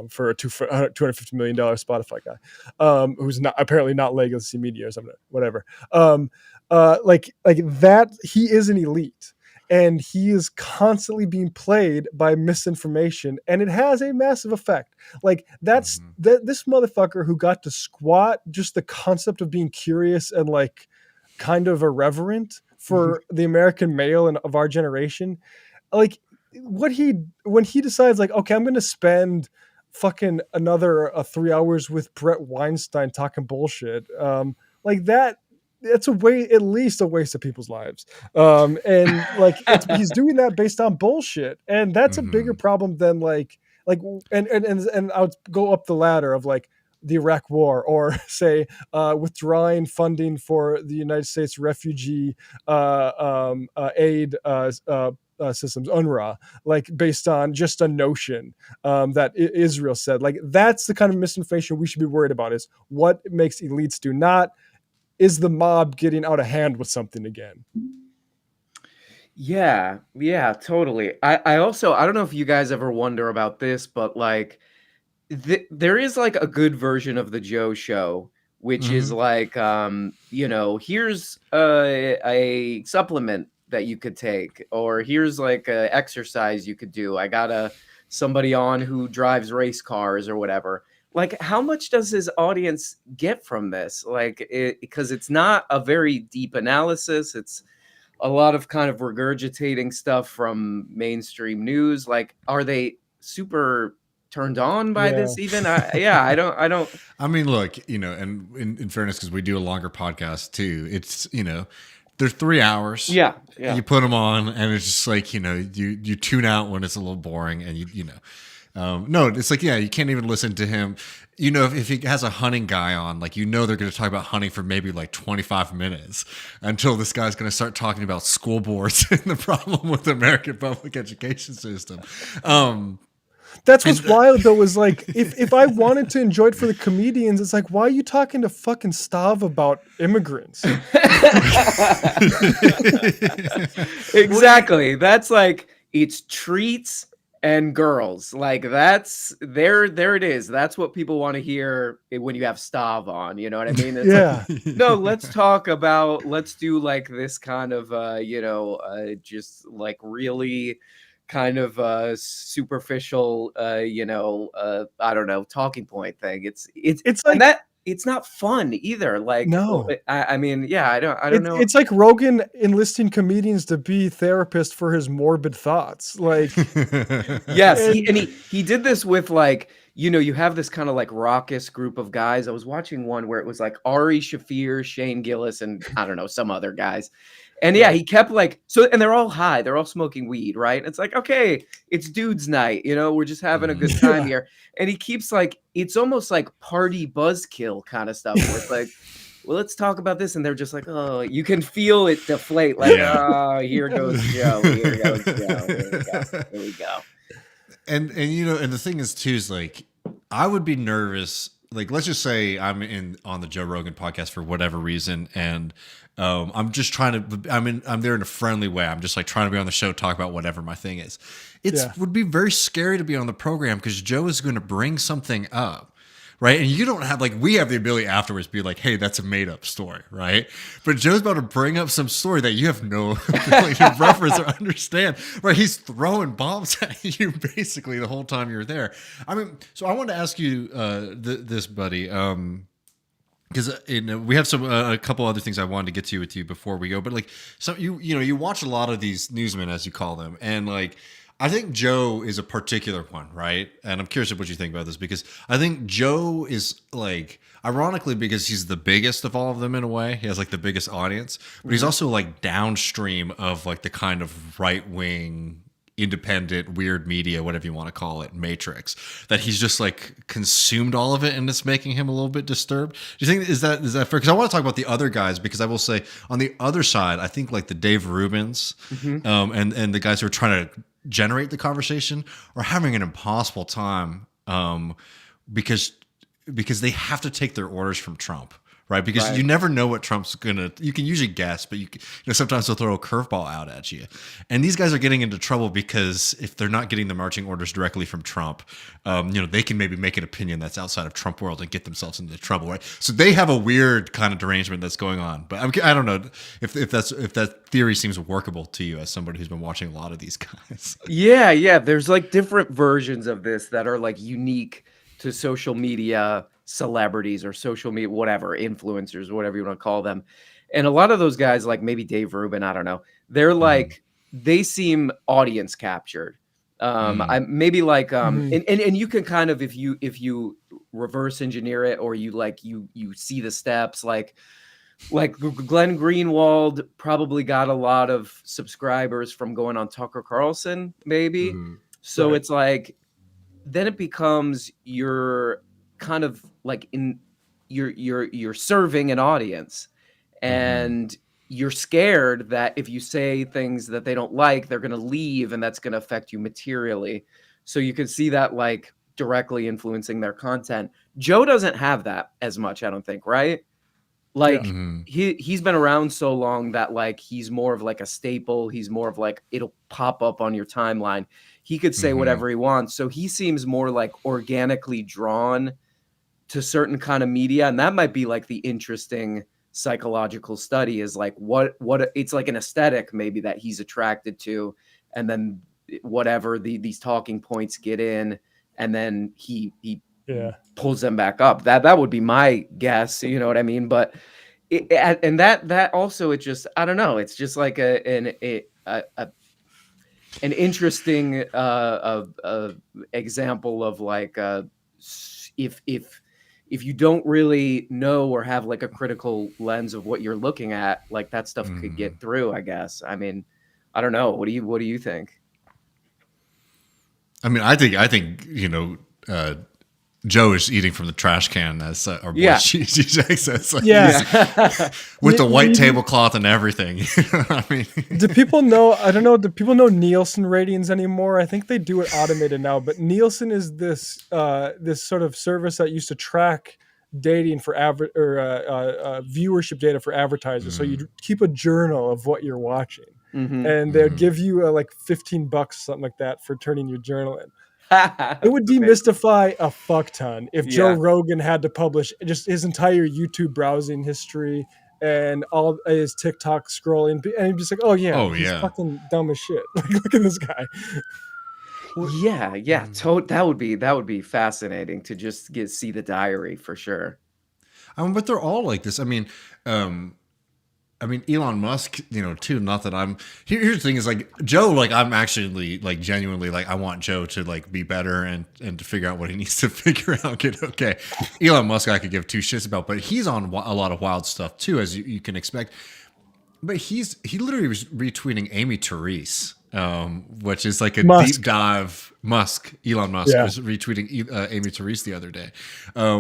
[SPEAKER 2] for a $250 million Spotify guy, who's apparently not legacy media or something, whatever. Like that, he is an elite. And he is constantly being played by misinformation, and it has a massive effect. Like this motherfucker who got to squat just the concept of being curious and like kind of irreverent for the American male and of our generation. Like when he decides like, okay, I'm going to spend fucking another 3 hours with Brett Weinstein talking bullshit, like that. It's at least a waste of people's lives. And like he's doing that based on bullshit. And that's a bigger problem than and I would go up the ladder of like the Iraq war or say withdrawing funding for the United States refugee aid systems, UNRWA, like based on just a notion that Israel said. Like that's the kind of misinformation we should be worried about is what makes elites do, not is the mob getting out of hand with something again?
[SPEAKER 6] Yeah, totally. I also, I don't know if you guys ever wonder about this, but like there is like a good version of the Joe Show, which is like, here's a supplement that you could take, or here's like a exercise you could do. I got somebody on who drives race cars or whatever. Like, how much does his audience get from this? Like, because it's not a very deep analysis. It's a lot of kind of regurgitating stuff from mainstream news. Like, are they super turned on by
[SPEAKER 2] Yeah.
[SPEAKER 6] this even. I don't.
[SPEAKER 3] I mean, look, and in fairness, because we do a longer podcast too, it's, they're 3 hours.
[SPEAKER 6] Yeah.
[SPEAKER 3] You put them on, and it's just like, you tune out when it's a little boring, and no, it's like, you can't even listen to him. If he has a hunting guy on, like, they're going to talk about hunting for maybe like 25 minutes until this guy's going to start talking about school boards and the problem with the American public education system.
[SPEAKER 2] That's what's wild though, is like if I wanted to enjoy it for the comedians, it's like, why are you talking to fucking Stav about immigrants?
[SPEAKER 6] Exactly. That's like, it's treats and girls. Like, that's there it is. That's what people want to hear when you have Stav on, you know what I mean? It's like, no, let's do like this kind of just like really kind of superficial I don't know, talking point thing. It's like, and that it's not fun either. Like,
[SPEAKER 2] no,
[SPEAKER 6] I mean, yeah, I don't know.
[SPEAKER 2] It's like Rogan enlisting comedians to be therapists for his morbid thoughts. Like,
[SPEAKER 6] yes, he did this with, like, you have this kind of like raucous group of guys. I was watching one where it was like Ari Shaffir, Shane Gillis, and I don't know, some other guys. And yeah, he kept like, and they're all high, they're all smoking weed, right? It's like, okay, it's dudes night, we're just having a good time here. And he keeps like, it's almost like party buzzkill kind of stuff where it's like, well, let's talk about this. And they're just like, oh, you can feel it deflate. Like, oh, here goes Joe. Here goes Joe. Here we go.
[SPEAKER 3] And and the thing is too, is like, I would be nervous. Like, let's just say I'm on the Joe Rogan podcast for whatever reason, and I'm just trying to. I'm there in a friendly way. I'm just like trying to be on the show, talk about whatever my thing is. Would be very scary to be on the program because Joe is going to bring something up, right? And you don't have, like, we have the ability afterwards to be like, hey, that's a made up story, right? But Joe's about to bring up some story that you have no ability to reference or understand, right? He's throwing bombs at you basically the whole time you're there. I mean, so I wanted to ask you this, buddy, because we have a couple other things I wanted to get to with you before we go, but like, so you watch a lot of these newsmen, as you call them, and like, I think Joe is a particular one, right? And I'm curious what you think about this, because I think Joe is, like, ironically, because he's the biggest of all of them in a way, he has like the biggest audience, but he's also like downstream of like the kind of right wing, independent, weird media, whatever you want to call it, matrix, that he's just like consumed all of it, and it's making him a little bit disturbed. Do you think is that fair? Because I want to talk about the other guys, because I will say on the other side, I think like the Dave Rubins, and the guys who are trying to generate the conversation are having an impossible time because they have to take their orders from Trump, right? Because you never know what Trump's gonna. You can usually guess, but sometimes they'll throw a curveball out at you. And these guys are getting into trouble because if they're not getting the marching orders directly from Trump, they can maybe make an opinion that's outside of Trump world and get themselves into trouble, right? So they have a weird kind of derangement that's going on. But I don't know if that theory seems workable to you as somebody who's been watching a lot of these guys.
[SPEAKER 6] Yeah. There's like different versions of this that are like unique to social media celebrities or social media, whatever, influencers, whatever you want to call them. And a lot of those guys, like maybe Dave Rubin, I don't know, they're like, they seem audience captured. I maybe like, and you can kind of, if you reverse engineer it, or you see the steps, like Glenn Greenwald probably got a lot of subscribers from going on Tucker Carlson, maybe. So it's like, then it becomes you're kind of like you're serving an audience, and you're scared that if you say things that they don't like, they're going to leave, and that's going to affect you materially. So you can see that like directly influencing their content. Joe doesn't have that as much, I don't think, right? Like he's been around so long that like he's more of like a staple. He's more of like, it'll pop up on your timeline. He could say whatever he wants. So he seems more like organically drawn to certain kind of media. And that might be like the interesting psychological study, is like what it's like an aesthetic maybe that he's attracted to. And then whatever these talking points get in, and then he pulls them back up. That would be my guess. You know what I mean? But and that also, it just, I don't know. It's just like an interesting example of like if you don't really know or have like a critical lens of what you're looking at, like that stuff could get through, I guess. I mean, I don't know. What do you think?
[SPEAKER 3] I mean, I think Joe is eating from the trash can as our boy GJ says. Like, with the white tablecloth and everything. I mean,
[SPEAKER 2] do people know? I don't know. Do people know Nielsen ratings anymore? I think they do it automated now. But Nielsen is this sort of service that used to track dating for viewership data for advertisers. So you keep a journal of what you're watching, and they'll give you like $15, something like that, for turning your journal in. It would demystify a fuck ton if Joe Rogan had to publish just his entire YouTube browsing history and all his TikTok scrolling, and he'd be like, he's fucking dumb as shit. Like, look at this guy.
[SPEAKER 6] That would be fascinating to just see the diary for sure.
[SPEAKER 3] But they're all like this. I mean, Elon Musk, too. Not that I'm. Here's the thing: is like Joe. Like I'm actually like genuinely like I want Joe to like be better and to figure out what he needs to figure out. Get okay. Elon Musk, I could give two shits about, but he's on a lot of wild stuff too, as you can expect. But he literally was retweeting Amy Therese, which is like a deep dive. Elon Musk was retweeting Amy Therese the other day,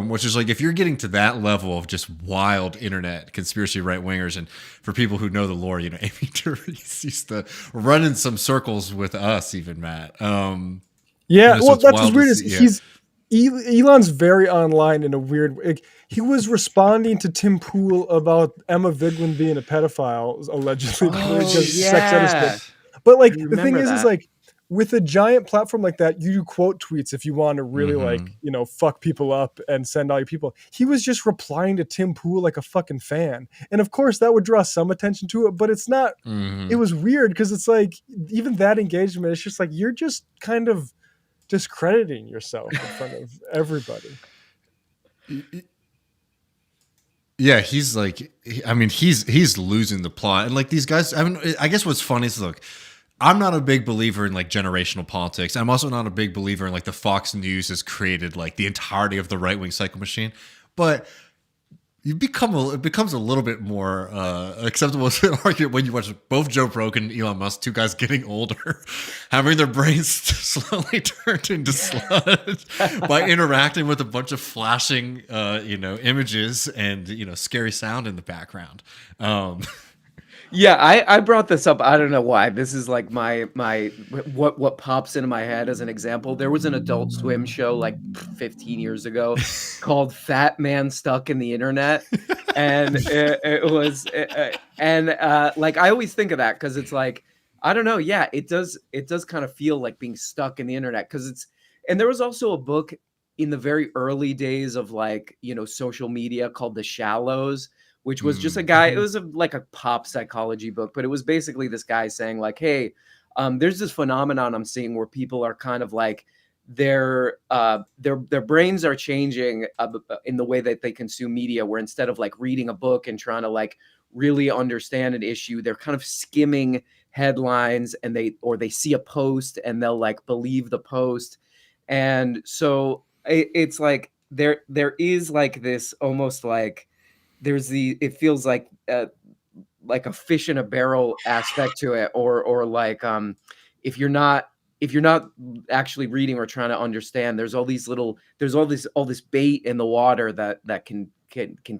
[SPEAKER 3] which is like if you're getting to that level of just wild internet conspiracy right wingers, and for people who know the lore, Amy Therese used to run in some circles with us, even Matt.
[SPEAKER 2] Well, that's what's weird. Elon's very online in a weird way. He was responding to Tim Pool about Emma Vigeland being a pedophile, allegedly. Sex ed. But like the thing is like with a giant platform like that, you do quote tweets if you want to really fuck people up and send all your people. He was just replying to Tim Pool like a fucking fan. And of course that would draw some attention to it, but it's not, it was weird because it's like, even that engagement, it's just like, you're just kind of discrediting yourself in front of everybody.
[SPEAKER 3] Yeah, he's like, he's losing the plot. And like these guys, I guess what's funny is, look, I'm not a big believer in like generational politics. I'm also not a big believer in like the Fox News has created like the entirety of the right wing cycle machine. But it becomes a little bit more acceptable to argue when you watch both Joe Rogan and Elon Musk, two guys getting older, having their brains slowly turned into sludge by interacting with a bunch of flashing, images and scary sound in the background.
[SPEAKER 6] I brought this up. I don't know why. This is like my what pops into my head as an example. There was an Adult Swim show like 15 years ago called Fat Man Stuck in the Internet, and it was like I always think of that because it's like, I don't know. Yeah, it does kind of feel like being stuck in the internet because and there was also a book in the very early days of like social media called The Shallows, which was just a guy, it was like a pop psychology book, but it was basically this guy saying like, hey, there's this phenomenon I'm seeing where people are kind of like, their brains are changing in the way that they consume media, where instead of like reading a book and trying to like really understand an issue, they're kind of skimming headlines and they see a post and they'll like believe the post. And so it's like, there is like this almost like, it feels like a fish in a barrel aspect to it, or like if you're not actually reading or trying to understand, there's all this bait in the water that can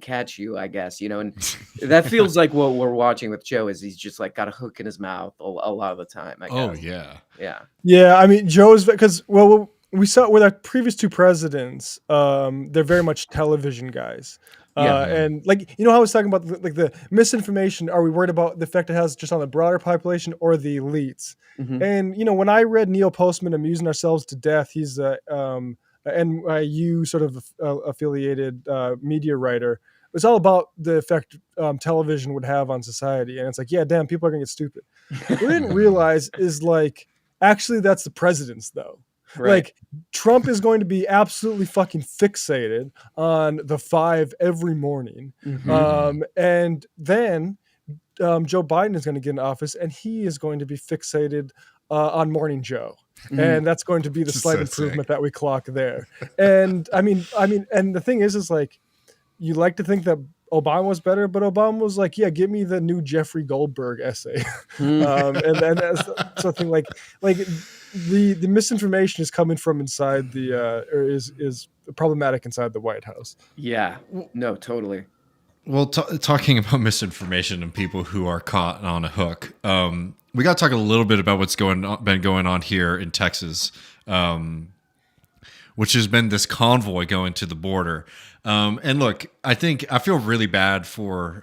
[SPEAKER 6] catch you, I guess, and that feels like what we're watching with Joe is he's just like got a hook in his mouth a lot of the time, I guess.
[SPEAKER 2] Yeah. I mean, Joe's because we saw with our previous two presidents, they're very much television guys. And like, how I was talking about like the misinformation, are we worried about the effect it has just on the broader population or the elites? And, when I read Neil Postman, Amusing Ourselves to Death, he's a NYU sort of affiliated media writer. It was all about the effect television would have on society. And it's like, yeah, damn, people are going to get stupid. What we didn't realize is like, actually, that's the president's though. Right. Like Trump is going to be absolutely fucking fixated on the 5 every morning. And then Joe Biden is going to get in office and he is going to be fixated on Morning Joe. And that's going to be the
[SPEAKER 3] Just
[SPEAKER 2] slight
[SPEAKER 3] so
[SPEAKER 2] improvement that we clock there. And I mean, and the thing is like, you like to think that Obama was better, but Obama was like, yeah, give me the new Jeffrey Goldberg essay. And that's something like the misinformation is coming from inside or is problematic inside the White House.
[SPEAKER 6] Yeah, no, totally.
[SPEAKER 3] Well, talking about misinformation and people who are caught on a hook, we got to talk a little bit about what's been going on here in Texas, which has been this convoy going to the border. And look, I feel really bad for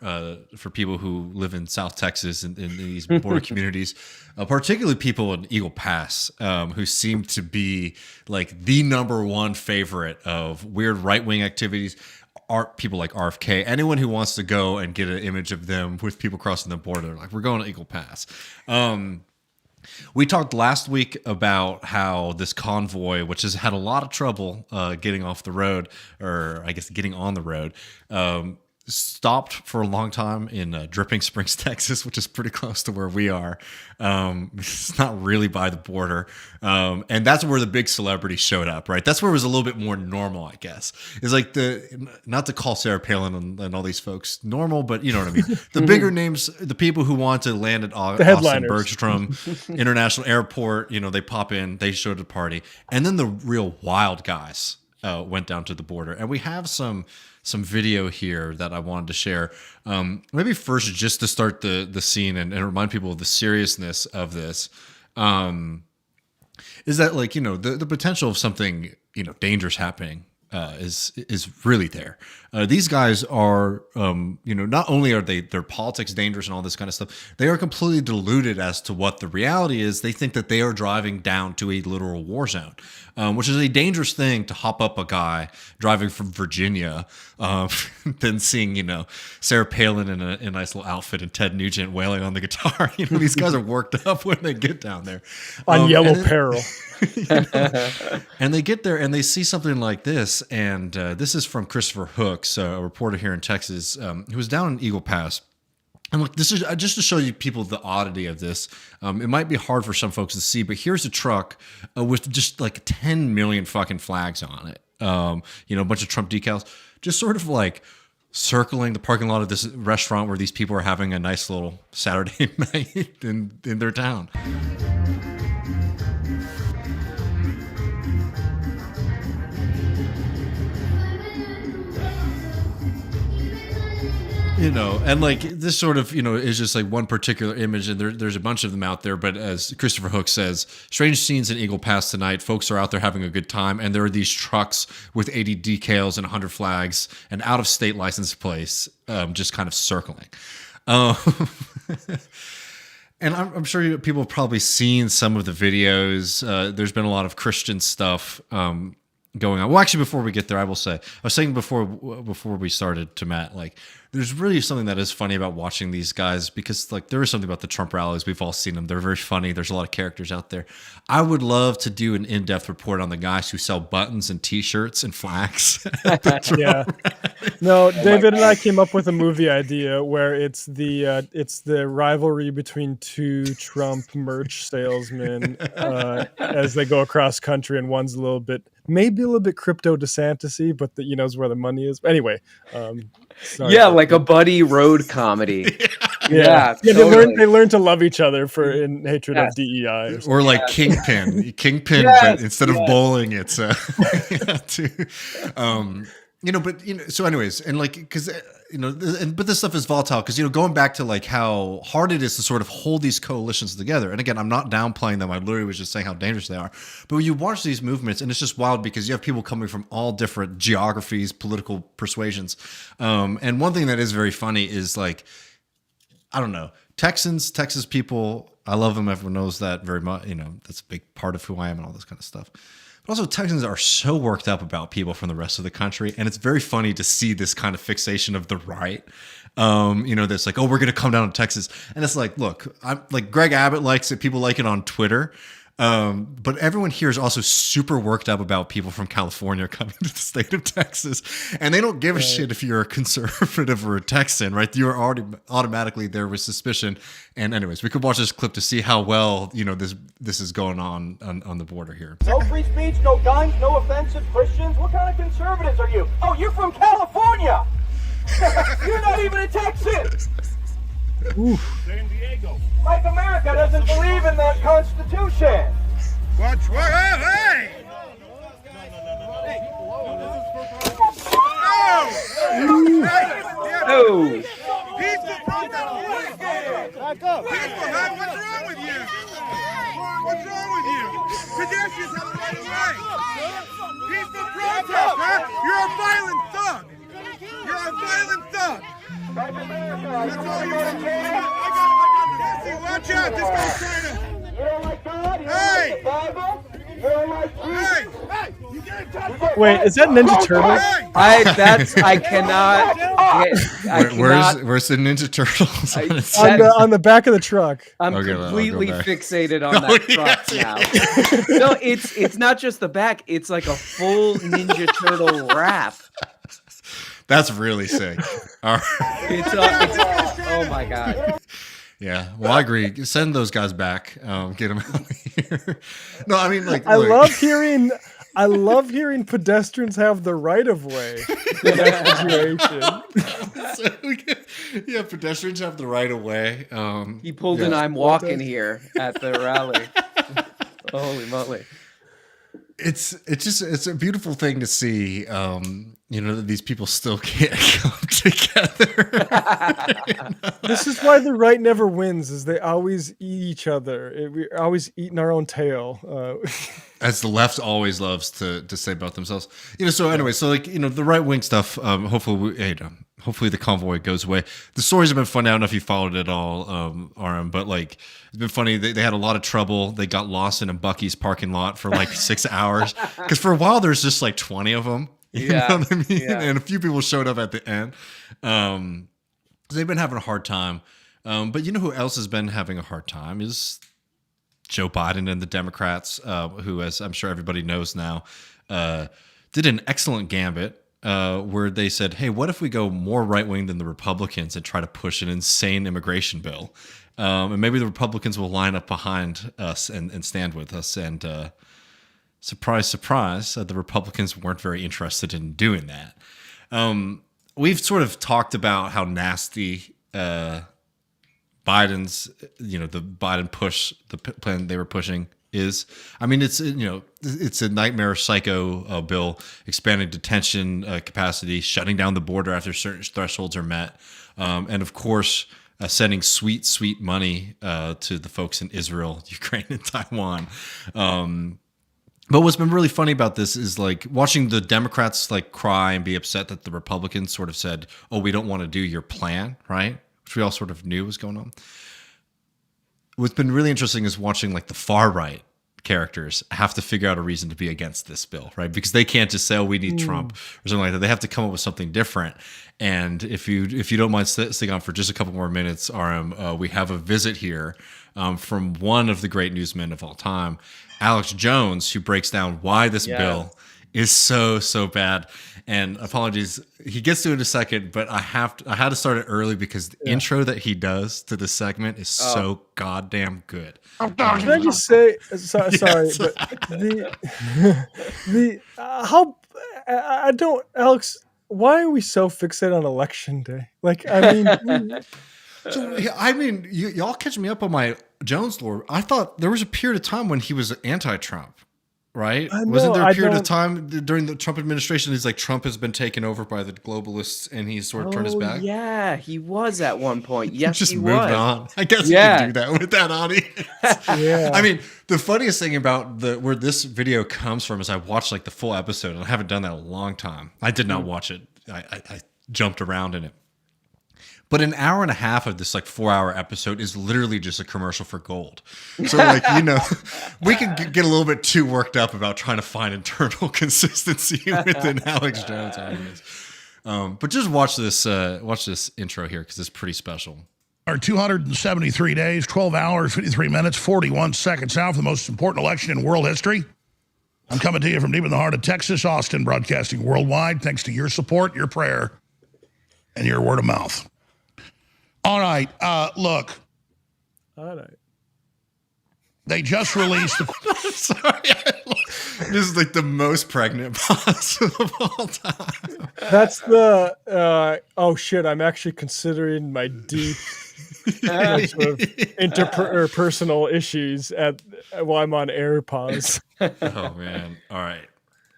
[SPEAKER 3] people who live in South Texas and in these border communities, particularly people in Eagle Pass, who seem to be like the number one favorite of weird right-wing activities. People like RFK, anyone who wants to go and get an image of them with people crossing the border, they're like, we're going to Eagle Pass. We talked last week about how this convoy, which has had a lot of trouble getting off the road, or I guess getting on the road, stopped for a long time in Dripping Springs, Texas, which is pretty close to where we are. It's not really by the border. And that's where the big celebrities showed up, right? That's where it was a little bit more normal, I guess. It's like not to call Sarah Palin and all these folks normal, but you know what I mean? The bigger names, the people who want to land at Austin Bergstrom International Airport, they pop in, they show the party. And then the real wild guys went down to the border. And we have some video here that I wanted to share. Maybe first, just to start the scene and remind people of the seriousness of this, is that the potential of something dangerous happening is really there. These guys are, not only are their politics dangerous and all this kind of stuff, they are completely deluded as to what the reality is. They think that they are driving down to a literal war zone, which is a dangerous thing to hop up a guy driving from Virginia, then seeing, Sarah Palin in a nice little outfit and Ted Nugent wailing on the guitar. These guys are worked up when they get down there.
[SPEAKER 2] On Yellow Peril.
[SPEAKER 3] And they get there and they see something like this. And this is from Christopher Hooks, a reporter here in Texas, who was down in Eagle Pass. And look, this is just to show you people the oddity of this. It might be hard for some folks to see, but here's a truck with just like 10 million fucking flags on it. A bunch of Trump decals, just sort of like circling the parking lot of this restaurant where these people are having a nice little Saturday night in their town. And like this sort of, is just like one particular image, and there's a bunch of them out there. But as Christopher Hook says, strange scenes in Eagle Pass tonight. Folks are out there having a good time, and there are these trucks with 80 decals and 100 flags and out-of-state license plates just kind of circling. And I'm sure people have probably seen some of the videos. There's been a lot of Christian stuff going on. Well, actually, before we get there, I will say, I was saying before we started to Matt, like, there's really something that is funny about watching these guys, because like there is something about the Trump rallies. We've all seen them. They're very funny. There's a lot of characters out there. I would love to do an in-depth report on the guys who sell buttons and T-shirts and flags.
[SPEAKER 2] Yeah. No, David and I came up with a movie idea where it's the rivalry between two Trump merch salesmen as they go across country, and one's maybe a little bit crypto DeSantis-y, but knows where the money is. Anyway,
[SPEAKER 6] like a buddy road comedy.
[SPEAKER 2] Yeah,
[SPEAKER 6] totally.
[SPEAKER 2] they learn to love each other in hatred of DEI,
[SPEAKER 3] or like Kingpin,
[SPEAKER 2] yes,
[SPEAKER 3] but instead of bowling, it's so anyways, and like because but this stuff is volatile because going back to like how hard it is to sort of hold these coalitions together. And again, I'm not downplaying them. I literally was just saying how dangerous they are. But when you watch these movements, and it's just wild because you have people coming from all different geographies, political persuasions. And one thing that is very funny is like, I don't know, Texas people. I love them. Everyone knows that very much. That's a big part of who I am and all this kind of stuff. But also, Texans are so worked up about people from the rest of the country, and it's very funny to see this kind of fixation of the right. That's like, oh, we're going to come down to Texas, and it's like, look, I'm like Greg Abbott likes it, people like it on Twitter, But everyone here is also super worked up about people from California coming to the state of Texas, and they don't give a shit if you're a conservative or a Texan, right? You are already automatically there with suspicion. And anyways, we could watch this clip to see how well this is going on the border here.
[SPEAKER 10] No free speech, no guns, no offensive Christians. What kind of conservatives are you? Oh, you're from California. You're not even a Texan. San Diego. Like America doesn't believe in that Constitution.
[SPEAKER 11] Watch, hey!
[SPEAKER 6] Oh!
[SPEAKER 11] Peaceful protest! Back up! Peaceful, huh? What's wrong with you? What's wrong with you? Pedestrians have the right of way! Peaceful protest, huh? You're a violent thug! You're a violent thug! That's all you're saying. I got Jesse, watch out! This guy's trying to...
[SPEAKER 10] You don't like God? You don't
[SPEAKER 11] Hey!
[SPEAKER 10] like the Bible? You don't like
[SPEAKER 11] Hey! Hey! You can't touch me!
[SPEAKER 2] Wait, is that Ninja Turtle?
[SPEAKER 6] I cannot.
[SPEAKER 3] Where's the Ninja Turtles?
[SPEAKER 2] On the back of the truck.
[SPEAKER 6] I'm
[SPEAKER 3] Okay, I'll
[SPEAKER 6] completely
[SPEAKER 3] go back.
[SPEAKER 6] fixated on that truck now. No, it's not just the back. It's like a full Ninja Turtle wrap.
[SPEAKER 3] That's really sick. All right.
[SPEAKER 6] Oh my god.
[SPEAKER 3] Yeah, well, I agree. Send those guys back. Get them out of here. No, I mean, like,
[SPEAKER 2] I
[SPEAKER 3] look.
[SPEAKER 2] love hearing pedestrians have the right of way. In that situation.
[SPEAKER 3] Yeah, pedestrians have the right of way.
[SPEAKER 6] He pulled an "I'm walking" here at the rally. Holy moly!
[SPEAKER 3] It's a beautiful thing to see. That these people still can't come together.
[SPEAKER 2] This is why the right never wins. Is they always eat each other. We're always eating our own tail.
[SPEAKER 3] As the left always loves to say about themselves. So anyway, the right wing stuff. Hopefully the convoy goes away. The stories have been fun. I don't know if you followed it all, RM, but it's been funny. They had a lot of trouble. They got lost in a Buc-ee's parking lot for 6 hours because for a while there's just 20 of them. You know what I mean?
[SPEAKER 6] Yeah.
[SPEAKER 3] And a few people showed up at the end. They've been having a hard time. But you know who else has been having a hard time is Joe Biden and the Democrats, who, as I'm sure everybody knows now, did an excellent gambit where they said, hey, what if we go more right-wing than the Republicans and try to push an insane immigration bill? And maybe the Republicans will line up behind us and stand with us. And surprise, surprise, the Republicans weren't very interested in doing that. We've sort of talked about how nasty Biden's, the Biden push, the plan they were pushing is. I mean, it's a nightmare psycho bill, expanding detention capacity, shutting down the border after certain thresholds are met, and of course, sending sweet, sweet money to the folks in Israel, Ukraine, and Taiwan. But what's been really funny about this is watching the Democrats cry and be upset that the Republicans sort of said, "Oh, we don't want to do your plan," right? Which we all sort of knew was going on. What's been really interesting is watching the far right characters have to figure out a reason to be against this bill, right? Because they can't just say, "Oh, we need Trump" or something like that. They have to come up with something different. And if you don't mind sticking on for just a couple more minutes, RM, we have a visit here from one of the great newsmen of all time, Alex Jones, who breaks down why this bill is so bad. And apologies, he gets to it in a second, but I had to start it early because the intro that he does to this segment is so goddamn good.
[SPEAKER 2] Can I just say, sorry, but Alex, why are we so fixated on election day?
[SPEAKER 3] Y'all catch me up on my Jones lore. I thought there was a period of time when he was anti-Trump, right? Wasn't there a period of time during the Trump administration? He's Trump has been taken over by the globalists, and he's sort of turned his back.
[SPEAKER 6] Yeah, he was at one point. Yes,
[SPEAKER 3] just
[SPEAKER 6] he
[SPEAKER 3] moved
[SPEAKER 6] was.
[SPEAKER 3] on. I guess you can do that with that audience.
[SPEAKER 2] Yeah.
[SPEAKER 3] I mean, the funniest thing about where this video comes from is I watched the full episode, and I haven't done that in a long time. I did not watch it. I jumped around in it. But an hour and a half of this 4-hour episode is literally just a commercial for gold. So we can get a little bit too worked up about trying to find internal consistency within Alex Jones arguments. But just watch this intro here because it's pretty special.
[SPEAKER 12] Are 273 days, 12 hours, 53 minutes, 41 seconds out for the most important election in world history. I'm coming to you from deep in the heart of Texas, Austin, broadcasting worldwide, thanks to your support, your prayer, and your word of mouth. All right, look.
[SPEAKER 2] All right.
[SPEAKER 12] They just released the...
[SPEAKER 3] Sorry, this is like the most pregnant pause of all time.
[SPEAKER 2] That's the, oh shit, I'm actually considering my deep like, sort of interpersonal issues while I'm on air pause.
[SPEAKER 3] Oh, man. All right.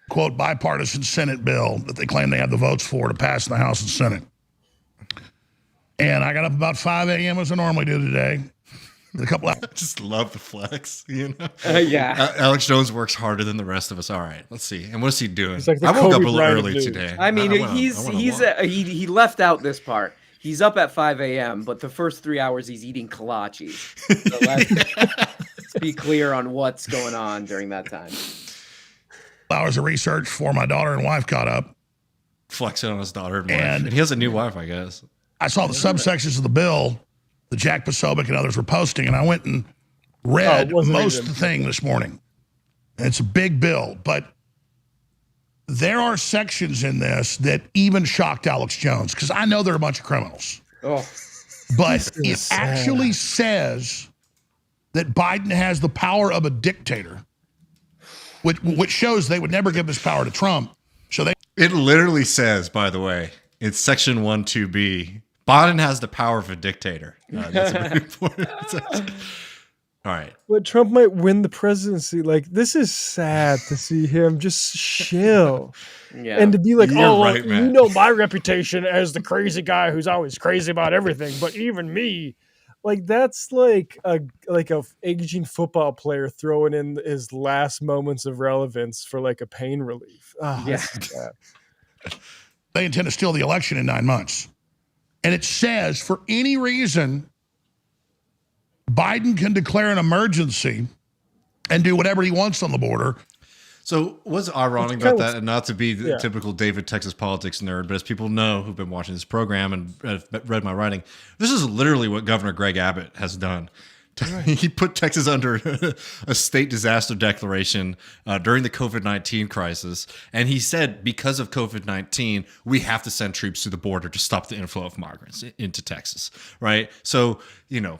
[SPEAKER 12] Quote, bipartisan Senate bill that they claim they have the votes for to pass in the House and Senate. And I got up about 5 a.m. as I normally do today. A couple of...
[SPEAKER 3] I just love the flex, you know?
[SPEAKER 6] Yeah.
[SPEAKER 3] Alex Jones works harder than the rest of us. All right, let's see. And what's he doing?
[SPEAKER 2] Like
[SPEAKER 3] I woke up a little
[SPEAKER 2] Bryant
[SPEAKER 3] early
[SPEAKER 2] news.
[SPEAKER 3] today.
[SPEAKER 6] I mean, he left out this part. He's up at 5 a.m., but the first 3 hours he's eating kolaches. So let's be clear on what's going on during that time.
[SPEAKER 12] Hours of research before my daughter and wife caught up.
[SPEAKER 3] Flexing on his daughter and wife. And he has a new wife, I guess.
[SPEAKER 12] I saw the subsections of the bill that Jack Posobiec and others were posting, and I went and read most of the thing this morning. And it's a big bill, but there are sections in this that even shocked Alex Jones, because I know they're a bunch of criminals.
[SPEAKER 6] Oh,
[SPEAKER 12] but it actually says that Biden has the power of a dictator, which shows they would never give this power to Trump. So
[SPEAKER 3] it literally says, by the way, it's section 1(2)(b). Biden has the power of a dictator. That's a very important section. All right.
[SPEAKER 2] But Trump might win the presidency. Like, this is sad to see him just chill.
[SPEAKER 6] Yeah.
[SPEAKER 2] And to be like,
[SPEAKER 3] You're right,
[SPEAKER 2] you
[SPEAKER 3] man.
[SPEAKER 2] know my reputation as the crazy guy who's always crazy about everything, but even me. Like, that's like a aging football player throwing in his last moments of relevance for like a pain relief. Oh,
[SPEAKER 6] Yeah.
[SPEAKER 12] they intend to steal the election in 9 months. And it says, for any reason, Biden can declare an emergency and do whatever he wants on the border.
[SPEAKER 3] So what's ironic about that, and not to be the typical David Texas politics nerd, but as people know who've been watching this program and have read my writing, this is literally what Governor Greg Abbott has done. Right. He put Texas under a state disaster declaration during the COVID-19 crisis. And he said, because of COVID-19, we have to send troops to the border to stop the inflow of migrants into Texas. Right. So, you know,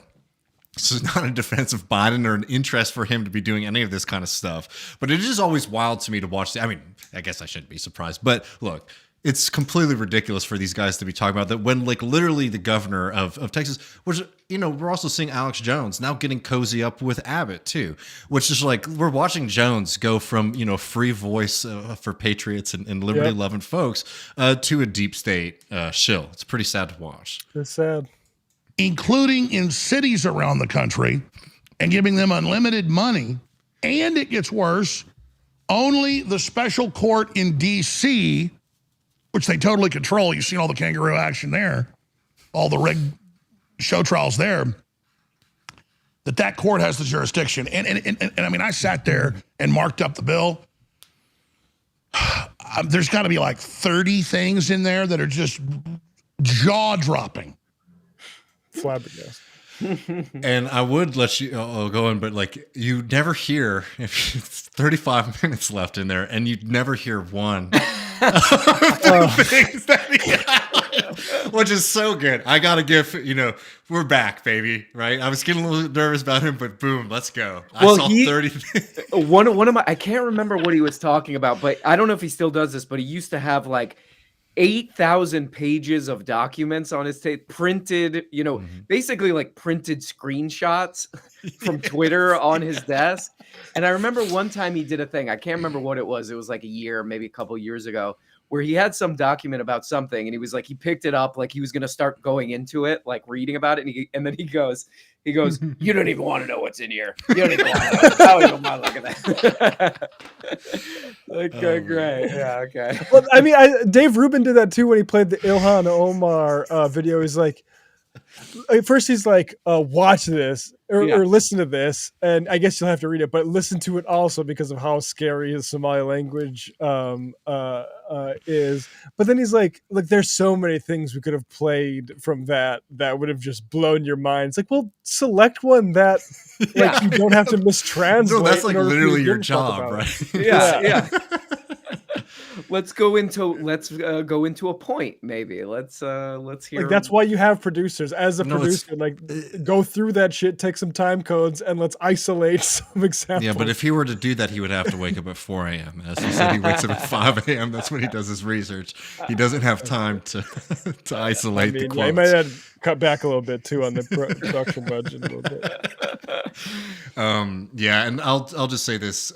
[SPEAKER 3] this is not a defense of Biden or an interest for him to be doing any of this kind of stuff. But it is always wild to me to watch. I mean, I guess I shouldn't be surprised. But look, it's completely ridiculous for these guys to be talking about that when, like, literally the governor of Texas, which, you know, we're also seeing Alex Jones now getting cozy up with Abbott, too, which is like we're watching Jones go from, you know, free voice for patriots and liberty loving folks to a deep state shill. It's pretty sad to watch.
[SPEAKER 2] It's sad.
[SPEAKER 12] Including in cities around the country and giving them unlimited money. And it gets worse. Only the special court in D.C., which they totally control. You've seen all the kangaroo action there, all the rigged show trials there, that court has the jurisdiction. And I mean, I sat there and marked up the bill. There's got to be like 30 things in there that are just jaw-dropping.
[SPEAKER 2] Flabbergasted.
[SPEAKER 3] And I would let you go in, but like you never hear, if it's 35 minutes left in there, and you never hear one things that he highlighted, which is so good. I gotta give, you know, we're back, baby, right? I was getting a little nervous about him, but boom, let's go.
[SPEAKER 6] Well,
[SPEAKER 3] I saw 30 things.
[SPEAKER 6] One of my, I can't remember what he was talking about, but I don't know if he still does this, but he used to have like 8,000 pages of documents on his tape, printed, you know, basically like printed screenshots from Twitter on his desk. And I remember one time he did a thing, I can't remember what it was. It was like a year, maybe a couple years ago, where he had some document about something and he was like, he picked it up, like he was going to start going into it, like reading about it. And then he goes, you don't even want to know what's in here. You don't even want to know. I don't want to look at that. Okay, great. Yeah, okay.
[SPEAKER 2] Well, I mean, Dave Rubin did that too when he played the Ilhan Omar video. He's like, at first he's like, watch this or listen to this, and I guess you'll have to read it, but listen to it also because of how scary his Somali language is. But then he's like, there's so many things we could have played from that would have just blown your mind. It's like, well, select one that like you don't have to mistranslate.
[SPEAKER 3] No, that's like literally your job, right?
[SPEAKER 6] Yeah. Let's go into a point, maybe. Let's hear.
[SPEAKER 2] Like that's why you have producers. As a producer, like go through that shit, take some time codes, and let's isolate some examples.
[SPEAKER 3] Yeah, but if he were to do that, he would have to wake up at 4 a.m. As he said, he wakes up at 5 a.m. That's when he does his research. He doesn't have time to isolate the quotes.
[SPEAKER 2] Yeah, he might have cut back a little bit too on the production budget a little bit.
[SPEAKER 3] Yeah, and I'll just say this.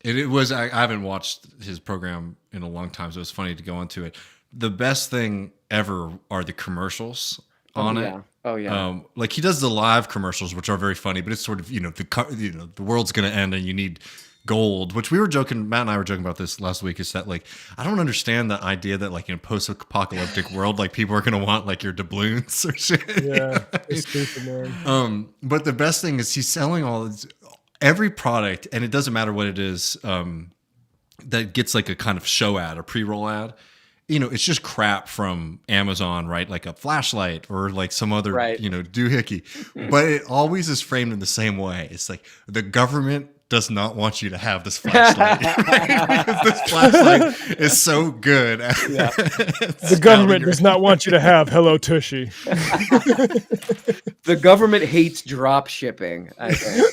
[SPEAKER 3] It was I haven't watched his program in a long time, so it was funny to go into it. The best thing ever are the commercials on it.
[SPEAKER 6] Oh yeah.
[SPEAKER 3] Like he does the live commercials, which are very funny, but it's sort of the world's gonna end and you need gold. Which Matt and I were joking about this last week. Is that like I don't understand the idea that like in a post-apocalyptic world, like people are gonna want like your doubloons or shit.
[SPEAKER 2] Yeah, it's stupid, man.
[SPEAKER 3] But the best thing is he's selling every product, and it doesn't matter what it is, that gets like a kind of show ad or pre-roll ad. It's just crap from Amazon, right? Like a flashlight or like some other, doohickey. But it always is framed in the same way. It's like the government does not want you to have this flashlight. Right? Because this flashlight is so good.
[SPEAKER 2] The government does not want you to have Hello Tushy.
[SPEAKER 6] The government hates drop shipping, I think.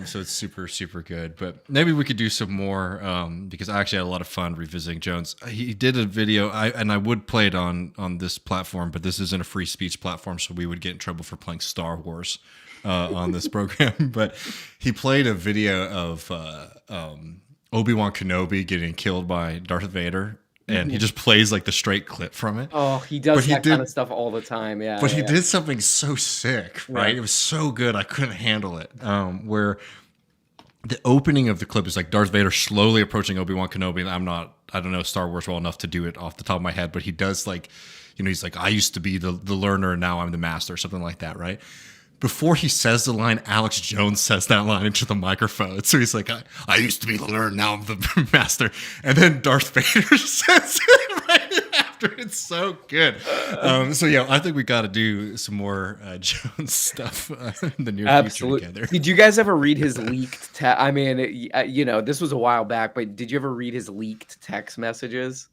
[SPEAKER 3] So it's super, super good. But maybe we could do some more because I actually had a lot of fun revisiting Jones. He did a video, and I would play it on this platform, but this isn't a free speech platform, so we would get in trouble for playing Star Wars on this program. But he played a video of Obi-Wan Kenobi getting killed by Darth Vader. And he just plays like the straight clip from it.
[SPEAKER 6] Oh, he does kind of stuff all the time. Yeah.
[SPEAKER 3] But he did something so sick, right?
[SPEAKER 6] Yeah.
[SPEAKER 3] It was so good. I couldn't handle it. Where the opening of the clip is like Darth Vader slowly approaching Obi-Wan Kenobi. And I don't know Star Wars well enough to do it off the top of my head, but he does like, he's like, I used to be the learner and now I'm the master, or something like that, right? Before he says the line, Alex Jones says that line into the microphone. So he's like, I used to be the learner, now I'm the master. And then Darth Vader says it right after. It's so good. So yeah, I think we got to do some more Jones stuff in the near future together.
[SPEAKER 6] Did you guys ever read his leaked I mean, this was a while back, but did you ever read his leaked text messages?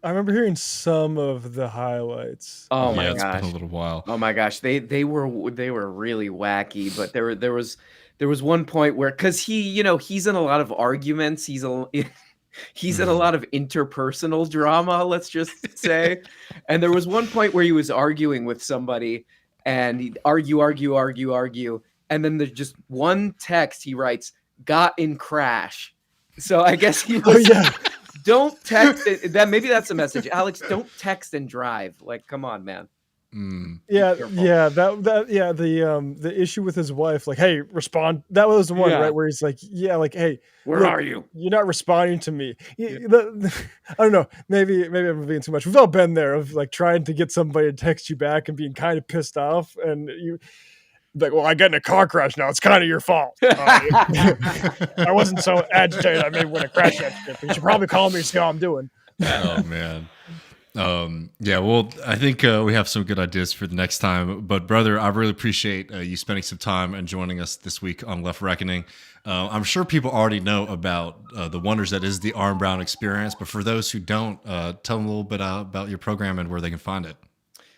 [SPEAKER 2] I remember hearing some of the highlights.
[SPEAKER 6] Oh my
[SPEAKER 3] yeah,
[SPEAKER 6] gosh,
[SPEAKER 3] it's been a little while.
[SPEAKER 6] Oh my gosh, they were really wacky, but there was one point where, because he's in a lot of arguments, he's in a lot of interpersonal drama, let's just say, and there was one point where he was arguing with somebody, and he'd argue, and then there's just one text he writes, "Got in crash." So I guess he was. Oh, yeah. Don't text it. Maybe that's a message, Alex. Don't text and drive. Like, come on, man.
[SPEAKER 2] Yeah. The issue with his wife, like, hey, respond. That was the one, right, where he's like, yeah, like, hey,
[SPEAKER 6] where are you?
[SPEAKER 2] You're not responding to me. I don't know. Maybe I'm being too much. We've all been there of like trying to get somebody to text you back and being kind of pissed off, and you. Like, well, I got in a car crash now. It's kind of your fault. I wasn't so agitated. I made when a crash accident. You should probably call me and see how I'm doing.
[SPEAKER 3] Oh, man. Yeah, well, I think we have some good ideas for the next time. But, brother, I really appreciate you spending some time and joining us this week on Left Reckoning. I'm sure people already know about the wonders that is the RM Brown experience. But for those who don't, tell them a little bit about your program and where they can find it.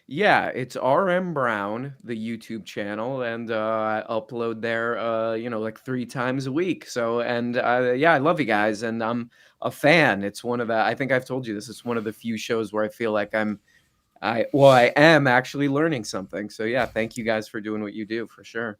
[SPEAKER 6] Yeah, it's RM Brown, the YouTube channel, and I upload there, like 3 times a week. So, and I love you guys, and I'm a fan. It's one of the, I think I've told you this, it's one of the few shows where I feel like I am actually learning something. So yeah, thank you guys for doing what you do, for sure.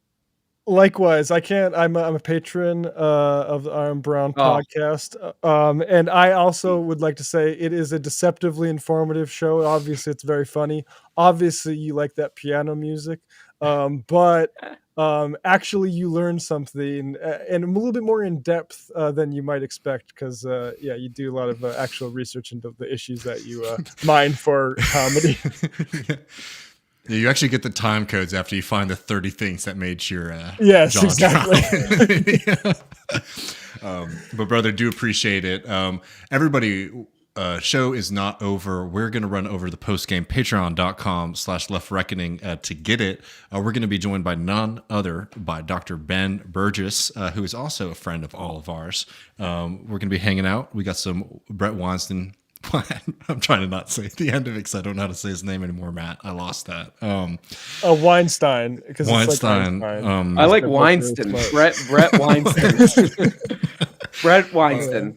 [SPEAKER 2] Likewise, I'm a patron of the RM Brown podcast, and I also would like to say it is a deceptively informative show. Obviously, it's very funny. Obviously, you like that piano music, but actually you learn something and a little bit more in depth than you might expect because you do a lot of actual research into the issues that you mine for comedy.
[SPEAKER 3] Yeah, you actually get the time codes after you find the 30 things that made your
[SPEAKER 2] yes,
[SPEAKER 3] jaw
[SPEAKER 2] exactly.
[SPEAKER 3] drop. But brother, do appreciate it. Everybody, show is not over. We're going to run over the post game, patreon.com/leftreckoning to get it. We're going to be joined by none other by Dr. Ben Burgess, who is also a friend of all of ours. We're going to be hanging out. We got some Brett Weinstein. I'm trying to not say the end of it because I don't know how to say his name anymore, Matt. I lost that.
[SPEAKER 2] Weinstein. Because
[SPEAKER 3] Weinstein.
[SPEAKER 2] Like Weinstein.
[SPEAKER 6] I like Weinstein. Brett Weinstein. Brett Weinstein.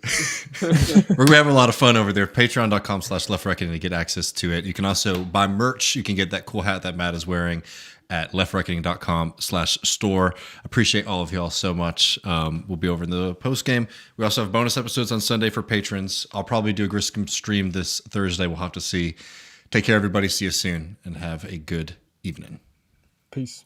[SPEAKER 3] We're going to have a lot of fun over there. Patreon.com/leftreckoning to get access to it. You can also buy merch. You can get that cool hat that Matt is wearing at leftreckoning.com/store. Appreciate all of y'all so much. We'll be over in the post game. We also have bonus episodes on Sunday for patrons. I'll probably do a Griscom stream this Thursday. We'll have to see. Take care, everybody. See you soon and have a good evening.
[SPEAKER 2] Peace.